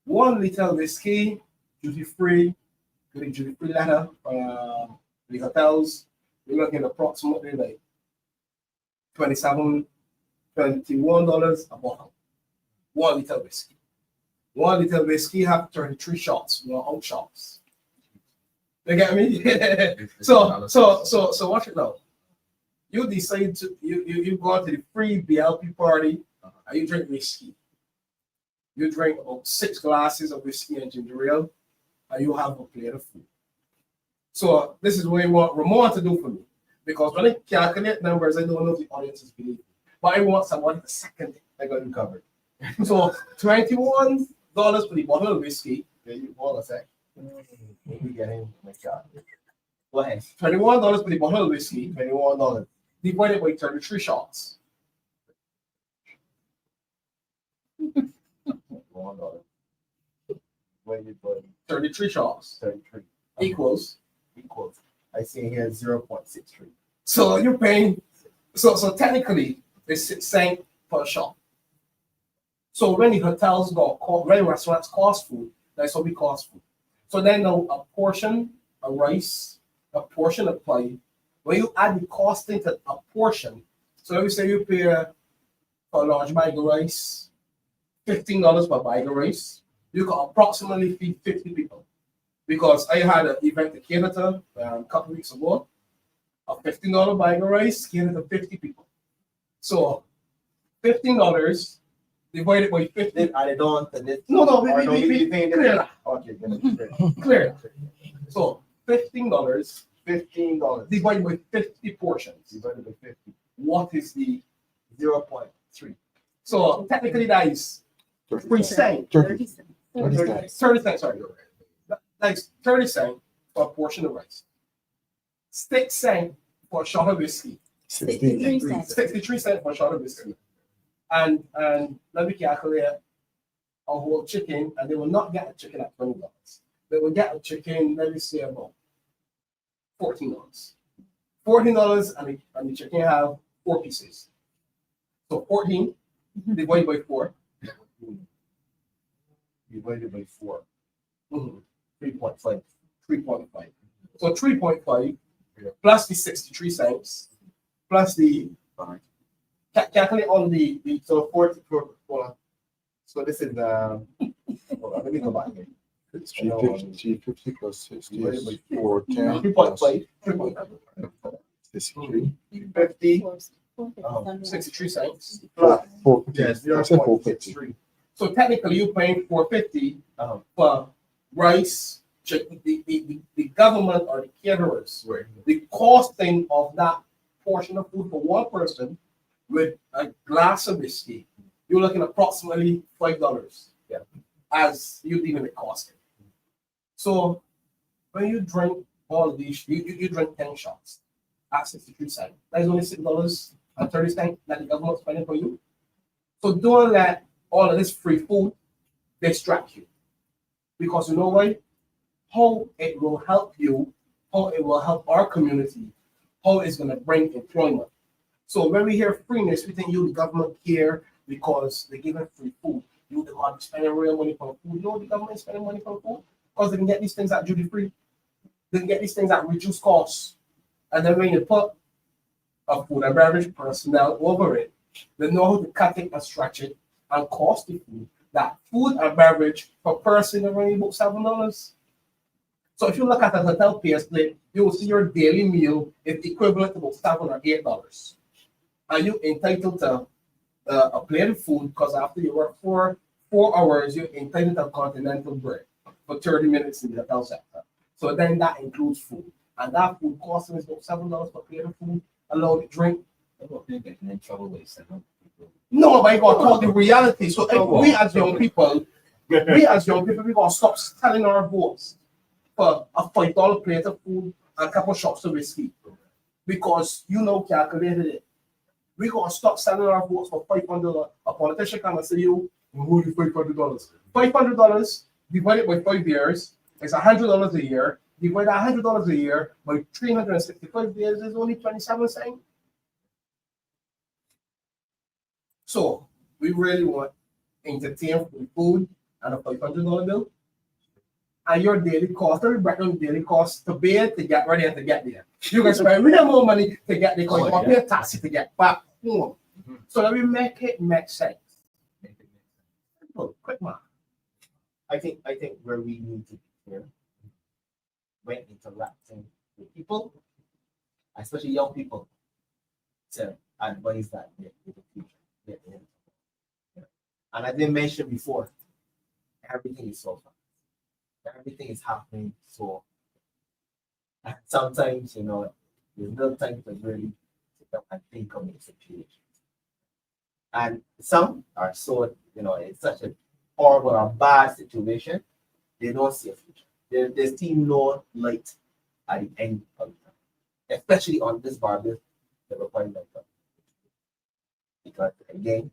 1 liter whiskey, duty free, with a duty free letter from the hotels, we're looking at approximately like $21 a bottle. 1 liter whiskey. 1 liter whiskey have 33 shots, out shots. You get me? So watch it now. You decide to you go to the free BLP party and you drink whiskey. You drink about 6 glasses of whiskey and ginger ale, and you have a plate of food. So this is what I want Ramon to do for me. Because when I calculate numbers, I don't know if the audience is believing. But I want somebody to second it. I got you covered. So $21 for the bottle of whiskey. Yeah, you hold a sec. We get him. Go ahead. $21 for the bottle of whiskey. $21. Divided by 33 shots. $1. Where you put 33 shots 33 equals. I see here 0.63. So you're paying. So technically, it's 6 cents per shot. So when the hotels when restaurants cost food, that's what we cost food. So then now a portion of rice, a portion of pie. When you add the cost into a portion, so let me say you pay for a large bag of rice, $15 per bag of rice, you can approximately feed 50 people. Because I had an event at Canada a couple weeks ago, a $15 bag of rice catered to 50 people. So $15 divided by 50. Added on to this. No, we clear that. Okay, Clear. So $15, $15 divided by 50 portions. Divided by 50. What is the 0.3? So technically that is 3 cents. 30 cents. 30 cents, sorry. That's 30 cents for a portion of rice. 6 cents for a shot of whiskey. 63 63 cents for a shot of whiskey. And let me calculate a whole chicken, and they will not get a chicken at $20. They will get a chicken, let me say about $14. $14 and the chicken have 4 pieces. So 14 divided by 4. Divided by 4. 3.5. 3.5. So 3.5 plus the 63 cents plus the calculate on the So 44. So this is hold on, let me go back here. It's 350 plus 60 Divided by is 410 3.5. 3.5. 63 50 63 cents. plus 450. yes, I said 450. 0.63. So technically you're paying $4.50 for rice, chicken, the government or the caterers. Right. The costing of that portion of food for one person with a glass of whiskey, you're looking at approximately $5. Yeah. As you deem it costing. So when you drink all of these, you drink 10 shots at 63 cents. That is only $6.30 that the government's spending for you. So don't let all of this free food distract you. Because you know why? How it will help you, how it will help our community, how it's going to bring employment. So when we hear freeness, we think the government care because they're giving free food. The government spending real money for food. The government is spending money for food because they can get these things at duty free. They can get these things at reduced costs. And then when you put a food and beverage personnel over it, they know how to cut it and stretch it and cost the food. That food and beverage per person is only about $7. So if you look at a hotel pay slip, you will see your daily meal is equivalent to about $7 or $8. And you're entitled to a plate of food because after you work for 4 hours, you're entitled to continental bread for 30 minutes in the hotel sector. So then that includes food. And that food costing is about $7 per plate of food, allow you to drink. Getting in trouble with some No, but you got to talk the reality. So if we as young people, we're going to stop selling our votes for a $5 plate of food and a couple shots of whiskey. Because calculated it. We're going to stop selling our votes for $500. A politician can say you, who is $500? $500 divided by 5 years is $100 a year. Divide $100 a year by 365 days is only 27 cents. So we really want entertain free food and a $500 bill. And your daily cost, every breakdown daily cost to pay to get ready and to get there. You can spend real more money to get there because you pay a taxi to get back home. So let me make it make sense. Simple, quick math. I think where we need to be here when interacting with people, especially young people, to advise that in the future. And I didn't mention before, everything is so fast. Everything is happening so. And sometimes, there's no time to really sit up and think of the situation. And some are so, it's such a horrible or bad situation, they don't see a future. There's still no light at the end of it, especially on this Barbados development. Because again,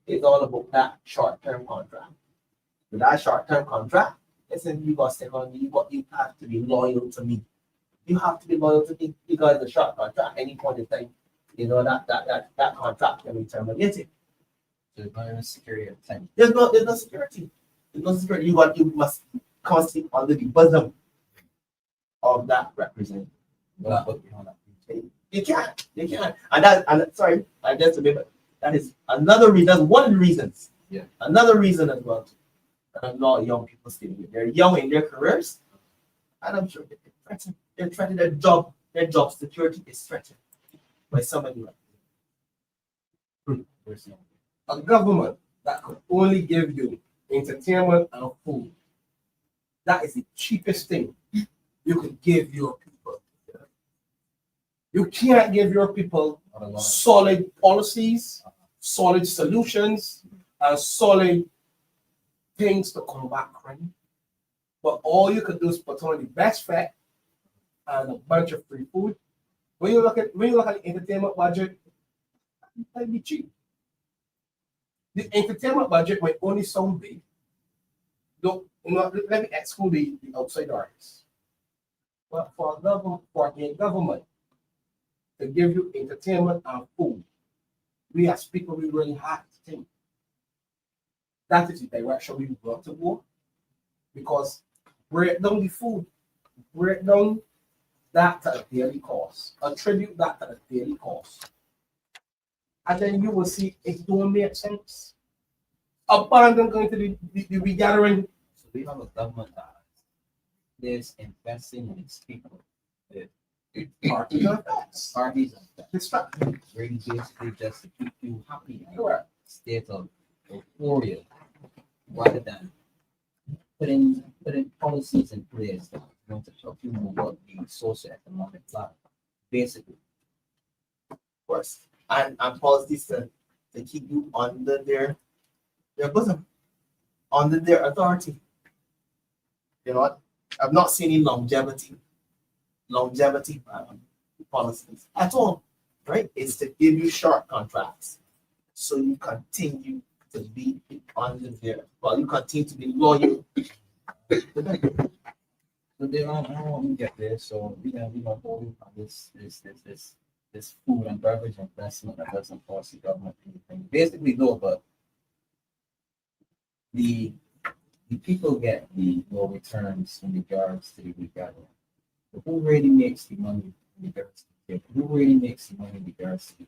it's all about that short-term contract. With that short-term contract, listen, you got to stay on me, you have to be loyal to me. You have to be loyal to me because the short contract, any point in time, that contract can be terminated. There's no security at the time. There's no security. There's no security. You must constantly under the bosom of that representative. You can't. And sorry, I guess a bit, but that is another reason. That's one of the reasons. Yeah. Another reason as well. And a lot of young people stay here. They're young in their careers, and I'm sure they're threatened. Their job security is threatened by somebody like A government that could only give you entertainment and food. That is the cheapest thing you could give your people. You can't give your people Not a lot. solid policies, solid solutions, and solid things to combat crime. But all you could do is put on the best fat and a bunch of free food. When you look at the entertainment budget, it might be cheap. The entertainment budget might only sound big. Look, let me exclude the outside artists. But for a government to give you entertainment and food, we as people we really have to think. That is the direction we want to go. Because break down the food, break down that to a daily cost, attribute that to a daily cost. And then you will see it don't make sense. Abandon going to the regathering. So we have a government that is investing in its people. Parties and facts. Parties and that Distraction. really basically just to keep you happy and Correct. state of euphoria rather than putting policies in place that are going to help you move up the socioeconomic ladder. Basically. Of course. And policies to keep you under their bosom, under their authority. You know what? I've not seen any longevity policies at all, right? It's to give you short contracts so you continue to be under their, well, you continue to be loyal. So they don't want to get there. So we don't hold on this food and beverage investment that doesn't cost the government anything. Basically though, but the people get the low returns in regards to the regathering. But who really makes the money in regards to the who really makes the money in regards to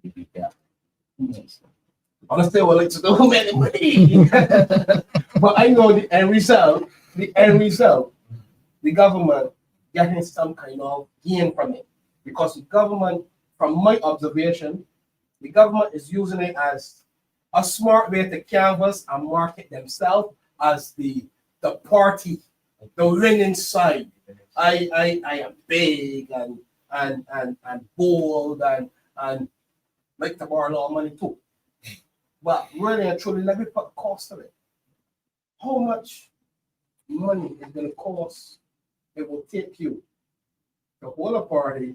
the regathering? Who makes it? Honestly, I would like to know who made the money. But I know the end result, the government getting some kind of gain from it. Because the government, from my observation, the government is using it as a smart way to canvas and market themselves as the party, the winning side. I am big and bold and like to borrow a lot of money too. But really and truly, let me put the cost of it. How much money is going to cost it will take you to hold a party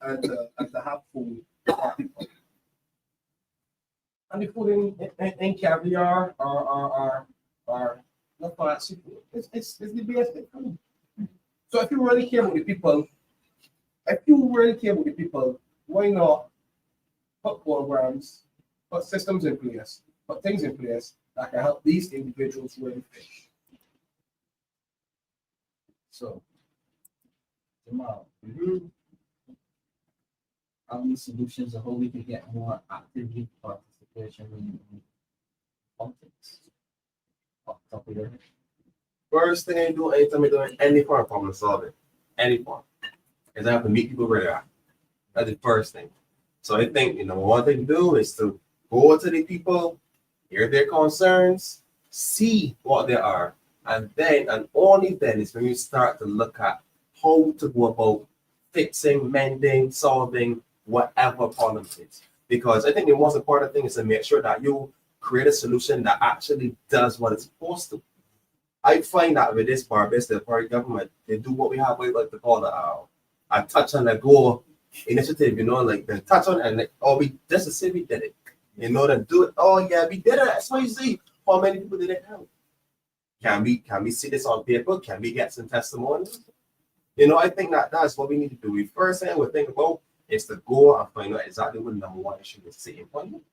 and to have food for people? And the food in caviar or not fancy food. It's the basic food. So if you really care about the people, why not put programs, put systems in place, put things in place that can help these individuals really fish? So Jamal, how many solutions of how we can get more actively participation in politics? Off the top of your head. First thing I do anytime I do any form of problem solving, any form, is I have to meet people where they're at. That's the first thing. So I think, one thing to do is to go to the people, hear their concerns, see what they are, and then, and only then is when you start to look at how to go about fixing, mending, solving whatever problem it is. Because I think the most important thing is to make sure that you create a solution that actually does what it's supposed to. I find that with this Barbados, the party government, they do what we have, we like to call a touch on a go initiative, like the touch on and we just to say we did it, then do it. Oh yeah, we did it. That's why you see how many people did it help. Can we see this on paper? Can we get some testimonials? I think that's what we need to do. The first thing we think about is to go and find out exactly what the number one issue is. Say employment.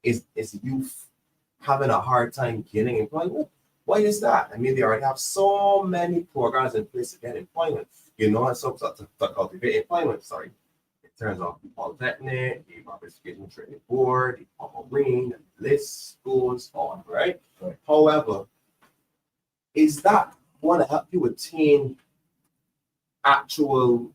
Is youth having a hard time getting employment? Why is that? I mean, they already have so many programs in place to get employment, and so to cultivate employment, in terms of the Polytechnic, the Barbados Education Training Board, the Purple Green, the list goes on, right? However, is that going to help you attain actual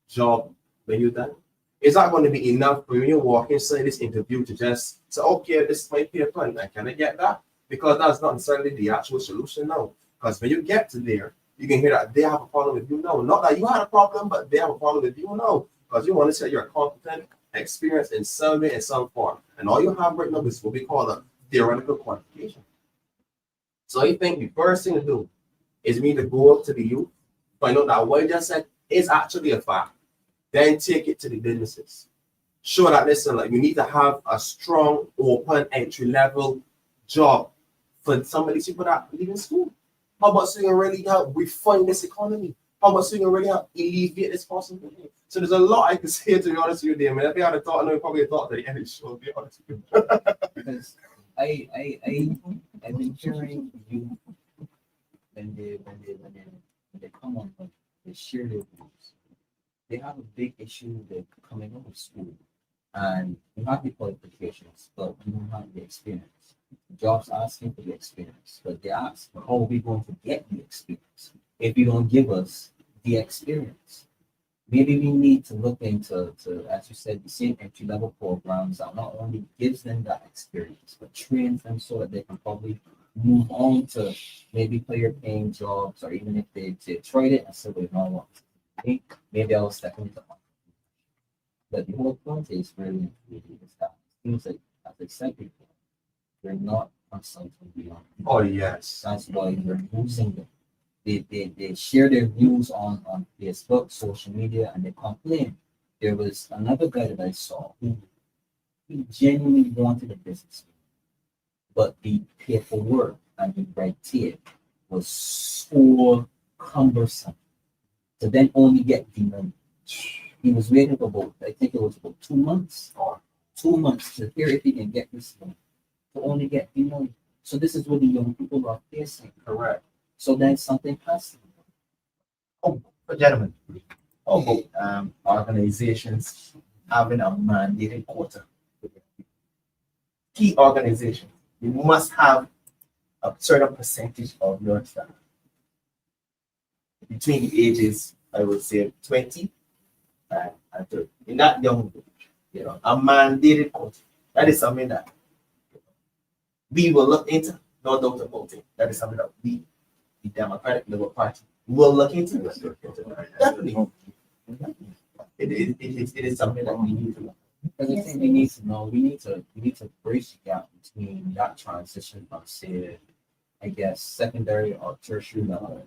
job when you're done? Is that going to be enough when you walk inside this interview to just say, okay, this is my paper, and can I get that? Because that's not necessarily the actual solution now. Because when you get to there, you can hear that they have a problem with you. No, not that you had a problem, but they have a problem with you. No, because you want to say you're competent, experienced in some way, in some form. And all you have written up is what we call a theoretical qualification. So I think the first thing to do is me to go up to the youth, find out that what I just said is actually a fact. Then take it to the businesses. Show that, listen, like, we need to have a strong, open, entry-level job for some of these people that leave in school. How about so you can really help refine this economy? How about so you can really help alleviate this possibility? So there's a lot I can say, to be honest with you, Damien. If I had a thought, I know you probably thought that the end of the show, to be honest with you. Because I've been hearing you when they come on, like, they share their views. They have a big issue with coming out of school, and you have the qualifications, but you don't have the experience. Jobs asking for the experience, but they ask, how are we going to get the experience if you don't give us the experience? Maybe we need to look into, as you said, the same entry-level programs that not only gives them that experience, but trains them so that they can probably move on to maybe higher paying jobs, or even if they tried it and said, "Wait, no, I want to think, maybe I'll step into one." But the whole point is really is that things like, as I said before, they're not consulting beyond. Oh, yes. That's why we're using them. They share their views on Facebook, social media, and they complain. There was another guy that I saw who he genuinely wanted a business, but the paperwork and the red tape was so cumbersome to then only get the money. He was waiting for about, I think it was about 2 months, 2 months to hear if he can get this money, to only get the money. So this is what the young people are facing. Correct. So then something has to be done. But gentlemen, how about organizations having a mandated quota? Key organizations, you must have a certain percentage of your staff between the ages, I would say, 20 and 30. In that young age, a mandated quota. That is something that we will look into, no doubt about it. That is something that we, the Democratic Liberal Party, will look into. Definitely. It is something that we need to know. Because I think we need to know, we need to bridge the gap between that transition from, say, I guess, secondary or tertiary level,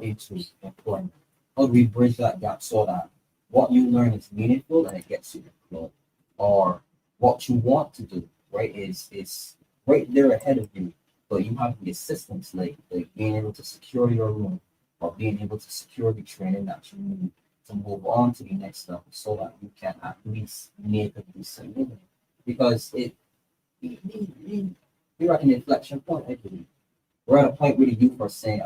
into employment. How do we bridge that gap so that what you learn is meaningful and it gets you employed, or what you want to do, right, is right there ahead of you, but you have the assistance, like being able to secure your room, or being able to secure the training that you need to move on to the next level, so that you can at least make a decent living. Because we're at an inflection point, I believe. We're at a point where the youth are saying,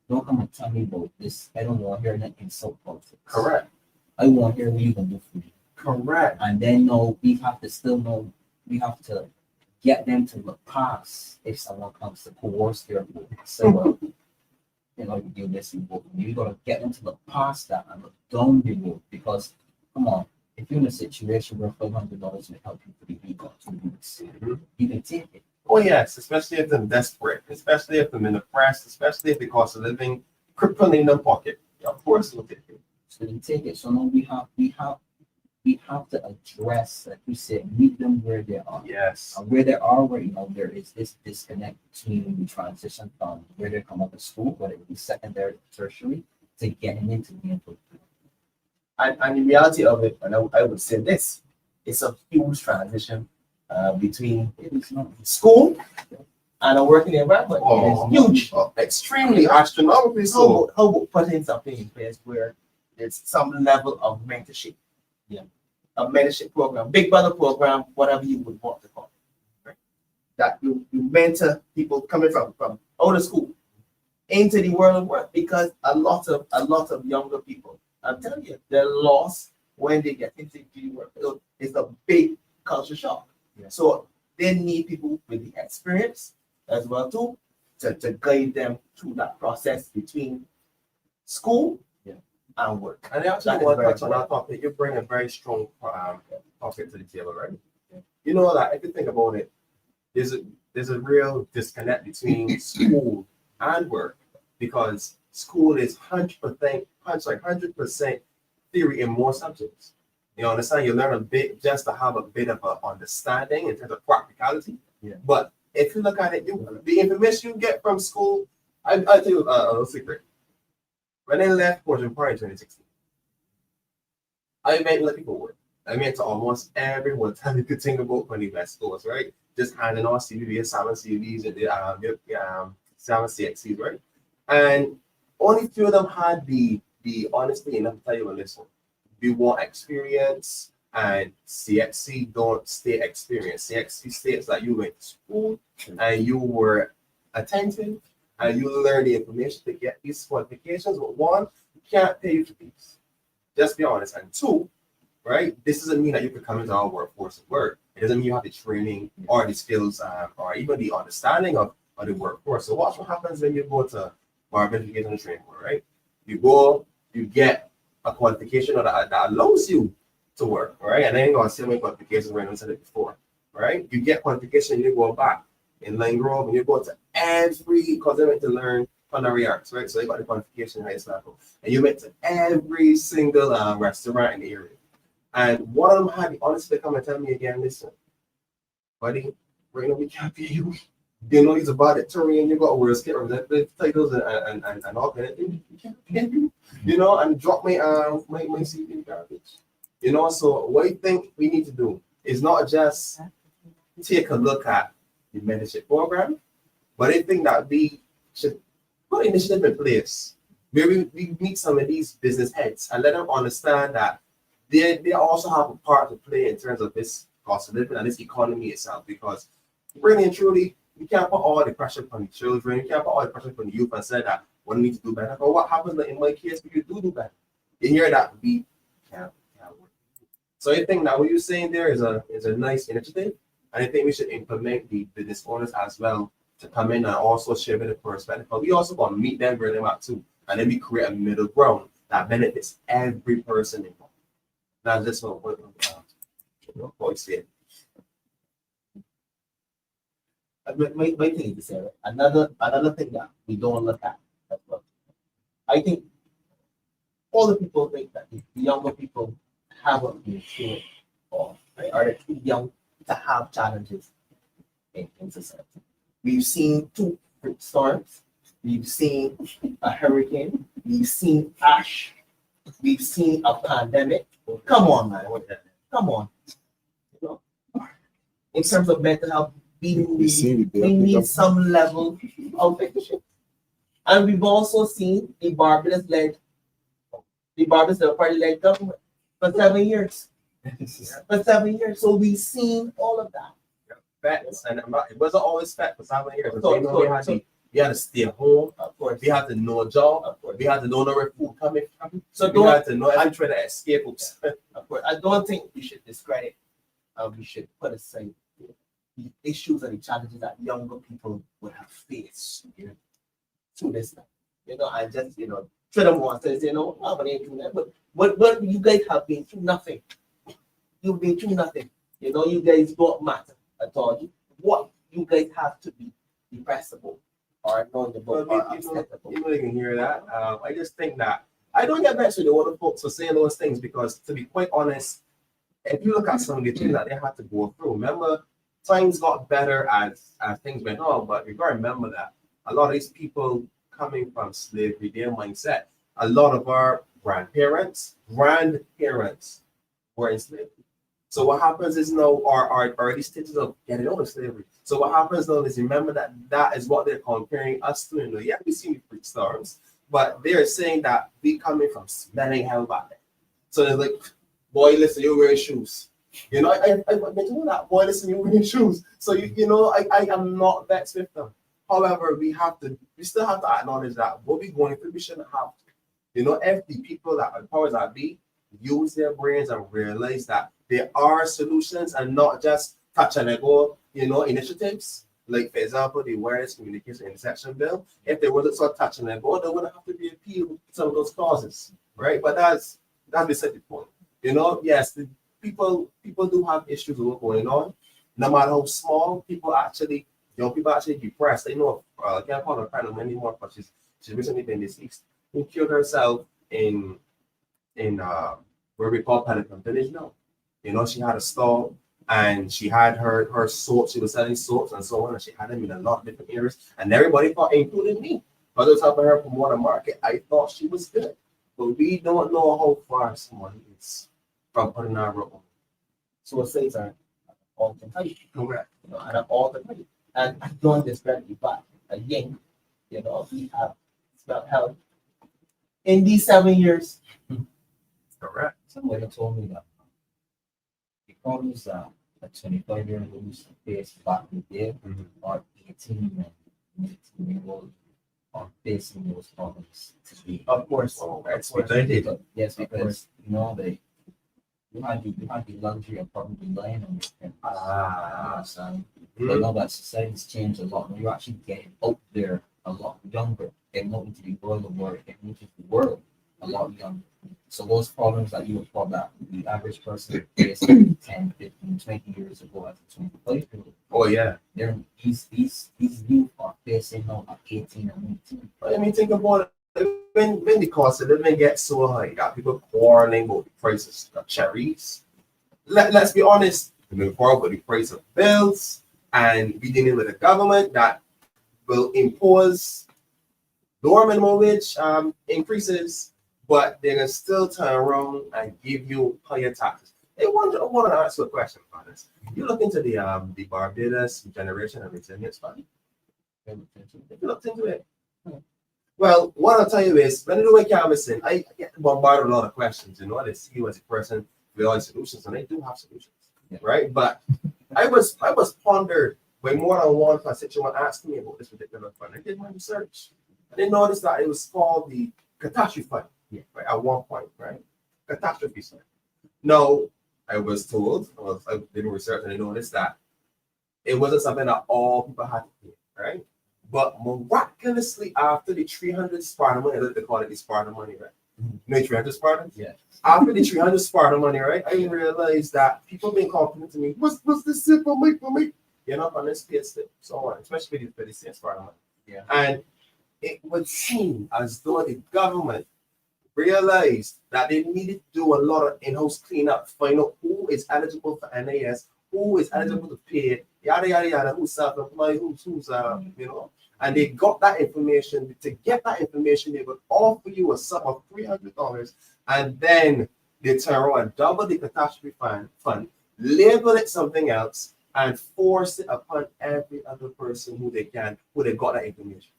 don't come and tell me about this. I don't want to hear that insult politics. Correct. I want to hear what you can do for me. Correct. And then we have to get them to look past if someone comes to coerce their vote. So, well, you do this, you vote. You got to get them to look past that and look down the road. Because, come on, if you're in a situation where $500 will help you for the week or 2 weeks, you can take it. Oh, yes, especially if they're desperate, especially if they're in the press, especially if the cost of living crippling in their pocket. Yeah, of course, we'll take it. So you take it. So now we have to address, like you said, meet them where they are. Yes. And where they are, where there is this disconnect between the transition from where they come up to school, whether it be secondary, tertiary, to getting into the employment. And the reality of it, and I would say this, it's a huge transition between school and a working environment. Oh, it's huge. Extremely astronomically so. How about putting something in place where there's some level of mentorship? Yeah. A mentorship program, big brother program, whatever you would want to call it. Right? That you mentor people coming from out of school into the world of work, because a lot of younger people, I'm telling you, they're lost when they get into the work. It's a big culture shock. Yeah. So they need people with the experience as well too to guide them through that process between school and work. And I actually want to touch on that topic. You bring a very strong topic to the table, right? Yeah. You know, like, if you think about it, there's a real disconnect between school and work, because school is 100% theory in more subjects. You understand? You learn a bit just to have a bit of an understanding in terms of practicality. Yeah. But if you look at it, the information you get from school, I'll tell you a little secret. When I left Portland Park in 2016, I met little people work. I met to almost everyone telling you could think about when you left schools, right? Just handing out CVs, 7 CVs, and the 7 CXCs, right? And only few of them had the honesty enough to tell you, well, listen, we want experience, and CXC don't state experience. CXC states that you went to school and you were attentive and you learned the information to get these qualifications. But one, you can't pay for these. Just be honest. And two, right? This doesn't mean that you can come into our workforce and work. It doesn't mean you have the training or the skills or even the understanding of the workforce. So watch what happens when you go to Barbados Education Training Board, right? You go, you get a qualification that allows you to work, right? And then you're going to see many qualifications right? I said it before, right? You get qualification, you go back in Line Grove, and you go to every, because they went to learn culinary arts, right? So they got the qualification in highest level. And you went to every single restaurant in the area. And one of them had the honesty to come and tell me again, listen, buddy, right now we can't pay you. You know, he's a valedictorian, you got World State representative titles and all kind of things. We can't pay you, you know, and drop my CV in garbage. You know, so what I think we need to do is not just take a look at the mentorship program, but I think that we should put initiative in place where we meet some of these business heads and let them understand that they also have a part to play in terms of this cost of living and this economy itself. Because really and truly, we can't put all the pressure upon the children, we can't put all the pressure upon the youth and say that we need to do better. But what happens in my case, we do better. You hear that we can't work. So I think that what you're saying there is a nice initiative. And I think we should implement the business owners as well to come in and also share with the perspective. But we also want to meet them where they're at too. And then we create a middle ground that benefits every person involved. That's just what you say. My thing is to another thing that we don't look at as well. I think all the people think that the younger people haven't been through it, or right, are they too young to have challenges in society. We've seen 2 storms, we've seen a hurricane, we've seen ash, we've seen a pandemic. Come on, man. Come on. You know, in terms of mental health, we need some level of leadership. And we've also seen the Barbados-led party-led government for 7 years. For 7 years. So we've seen all of that. Facts. And it wasn't always fact for 7 years. We had to stay home. Of course. We had to know a job. Of course. We had to know where food coming from. So we had to know every try to escape. Of course. I don't think we should discredit. We should put aside the issues and the challenges that younger people would have faced, you know, through this time. You know, I just, you know, furthermore says, you know, I'm going to do that. But you guys have been through nothing. You've been through nothing. You know, you guys don't matter at all. What you guys have to be impressible or knowledgeable or acceptable. You can hear that. I just think that I don't get vexed with the older folks for saying those things because, to be quite honest, if you look at some of the things that they had to go through, remember, times got better as things went on, but you got to remember that a lot of these people coming from slavery, their mindset, a lot of our grandparents were in slavery. So what happens is now are these stages of getting out of slavery. So what happens now is remember that is what they're comparing us to. You know, yeah, we see the freak storms, but they're saying that we coming from smelling hell back then. So they're like, boy, listen, you're wearing shoes. You know, I mentioned that, boy, listen, you're wearing shoes. So you know, I am not vexed with them. However, we still have to acknowledge that what we're going through, we shouldn't have to. You know, if the people that are powers that be use their brains and realize that there are solutions and not just touch and go, you know, initiatives. Like, for example, the Wireless Communication Intersection Bill. If there wasn't sort of touch and go, there wouldn't have to be appeal to some of those clauses, right? But that's beside the point. You know, yes, the people do have issues with what's going on. No matter how small, young people actually depressed. They know, I can't call her crying anymore, but she's recently been deceased, who killed herself in where we call Pelican Village now. You know, she had a stall and she had her soaps, she was selling soaps and so on, and she had them in a lot of different areas. And everybody thought, including me, because I was helping her promote a market, I thought she was good. But we don't know how far someone is from putting our rope on. So it says all the time. Correct. You know, and all the time. And I don't understand the back again. You know, we have smelled health in these 7 years. Correct. Somebody told me that the problems that a 25-year-old used to face back in the day are 18 and 19-year-old are facing those problems today. Of course. Exploitation. Yes, because you know you had the luxury of probably lying on your son. But now that society's changed a lot, now you're actually getting out there a lot younger, getting out into the world of work, getting into the world a lot younger. So those problems that you would thought that the average person faced 10, 15, 20 years ago as a 25-year-old. Oh yeah. These youth are facing now at 18 and 19. I mean, think about it. When the cost of living gets so high, you got people quarreling about the prices of cherries. Let's be honest, we quarrel about the price of bills, and we dealing with a government that will impose lower minimum wage increases, but they're gonna still turn around and give you higher taxes. I want to ask you a question about this. You look into the Barbados Generation and Resilience Fund. If you looked into it. Well, what I'll tell you is, when I do my canvassing, I get bombarded with a lot of questions. You know, they see you as a person with all the solutions, and I do have solutions, right? But I was pondered when more than one constituent asked me about this particular fund. I did my research. I didn't notice that it was called the catastrophe fund, right? At one point, right? Catastrophe fund. No, I was told, I did research and I noticed that it wasn't something that all people had to pay, right? But miraculously, after the 300 Spartan money, they call it the Spartan money, right? You know, 300 Spartans? Yeah. After the 300 Spartan money, right? I realized that people been complaining to me, what's this shit for me? You know, on this pay slip, so on, especially for the same Spartan money. Yeah. And it would seem as though the government realized that they needed to do a lot of in-house cleanup, find out who is eligible for NAS, who is eligible to pay it, yada yada yada, who's self-employed, who's you know, and they got that information. To get that information, they would offer you a sum of $300, and then they turn around and double the catastrophe fund, label it something else, and force it upon every other person who they got that information.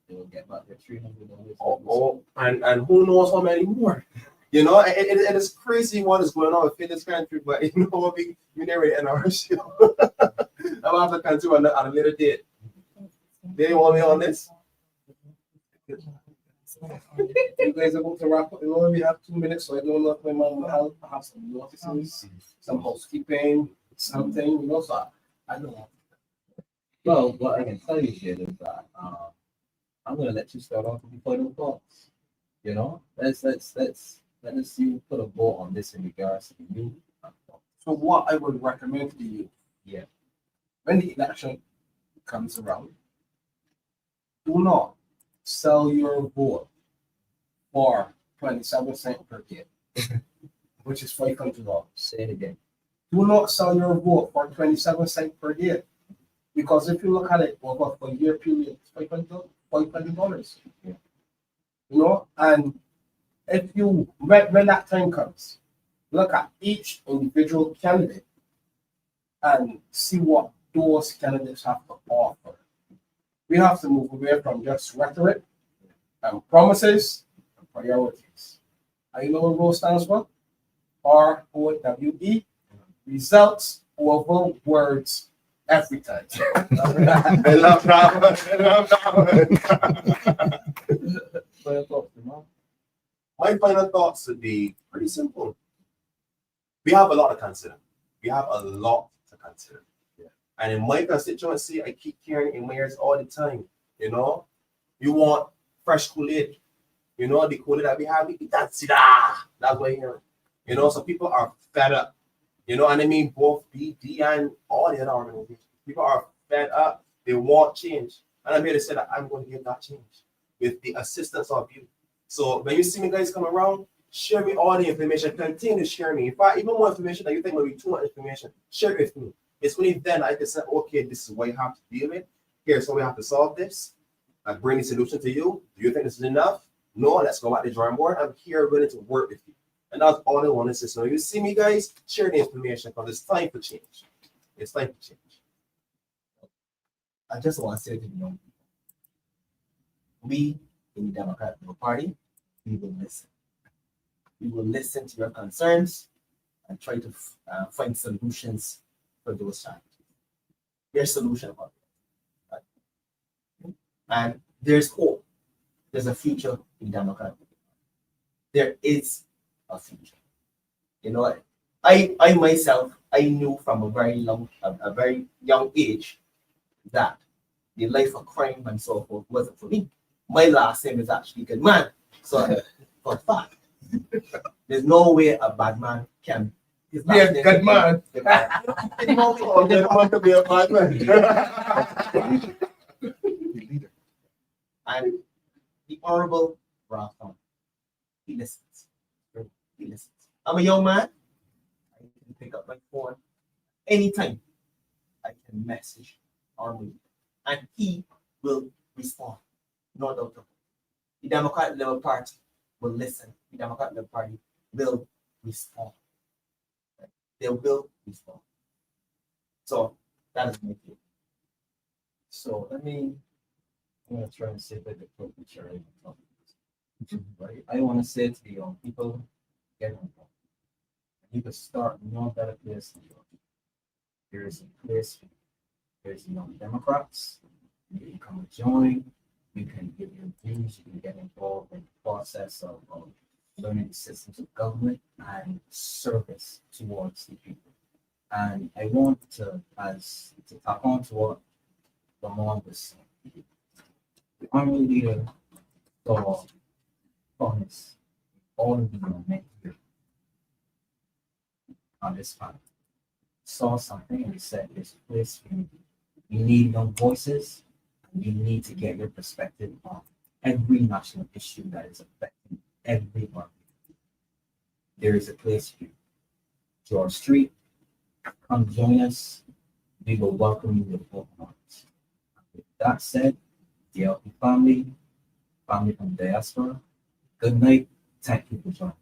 They will get back their $300. And who knows how many more. You know, it is crazy what is going on in this country, but you know what, we never end our show. I'm have to continue at a later date. They want me on this? You guys are about to wrap up. You know, we have 2 minutes, so I don't know if my mom will have some notices, some housekeeping, something, you know, so I don't know. Well, what I can tell you here is that I'm gonna let you start off with the final thoughts. You know, let's you put a vote on this in regards to you. So what I would recommend to you, Yeah. when the election comes around, do not sell your vote for 27 cents per gate, which is $500. Say it again. Do not sell your vote for 27 cents per gate, because if you look at it over a year period, it's $500. Yeah. You know, and if you when that time comes, look at each individual candidate and see what those candidates have to offer. We have to move away from just rhetoric and promises and priorities. I know what Rowe stands for. ROWE. Results over words every time. I love that one. My final thoughts would be pretty simple. We have a lot to consider. Yeah. And in my constituency, I keep hearing in my ears all the time, you know, you want fresh Kool-Aid. You know, the Kool-Aid that we have, that's what I hear. You know, so people are fed up. You know, and I mean both BD and all the other organizations. People are fed up. They want change. And I'm here to say that I'm going to give that change. with the assistance of you. So when you see me guys come around, share me all the information. Continue to share me. In fact, even more information that you think will be too much information, share it with me. It's only then I can say, okay, this is what you have to deal with. Here's how we have to solve this. I bring the solution to you. Do you think this is enough? No, let's go back to the drawing board. I'm here ready to work with you. And that's all I want to say. So when you see me, guys, share the information because it's time for change. It's time for change. I just want to say to you, we in the Democratic Party, we will listen. We will listen to your concerns and try to find solutions for those challenges. There's solution about it. Right? And there's hope. There's a future in Democratic. There is a future. You know, I myself, I knew from a very young age that the life of crime and so forth wasn't for me. My last name is actually Goodman. So for fact, there's no way a bad man can. Yeah, good man. Want to be a bad man. And the Honorable Ramon, he listens. He listens. I'm a young man. I can pick up my phone anytime. I can message Honorable, and he will respond. No doubt about it. The Democratic Liberal Party will listen. The Democratic Liberal Party will respond. They will respond. So that is my view. So I'm gonna try and say that the picture, right? I want to say to the young people, get involved. You can start no better place than yours. There is a place. There's young Democrats. You can come and join. You can give your views. You can get involved in the process of learning the systems of government and service towards the people. And I want to tap on to what Ramon was saying. The Honorable Leader saw promise all of the men here on this planet. Saw something and he said, there's a place for you. You need young voices. You need to get your perspective on every national issue that is affecting everyone. There is a place for you. George Street, come join us. We will welcome you with open arms. With that said, the LP family from diaspora, good night. Thank you for joining.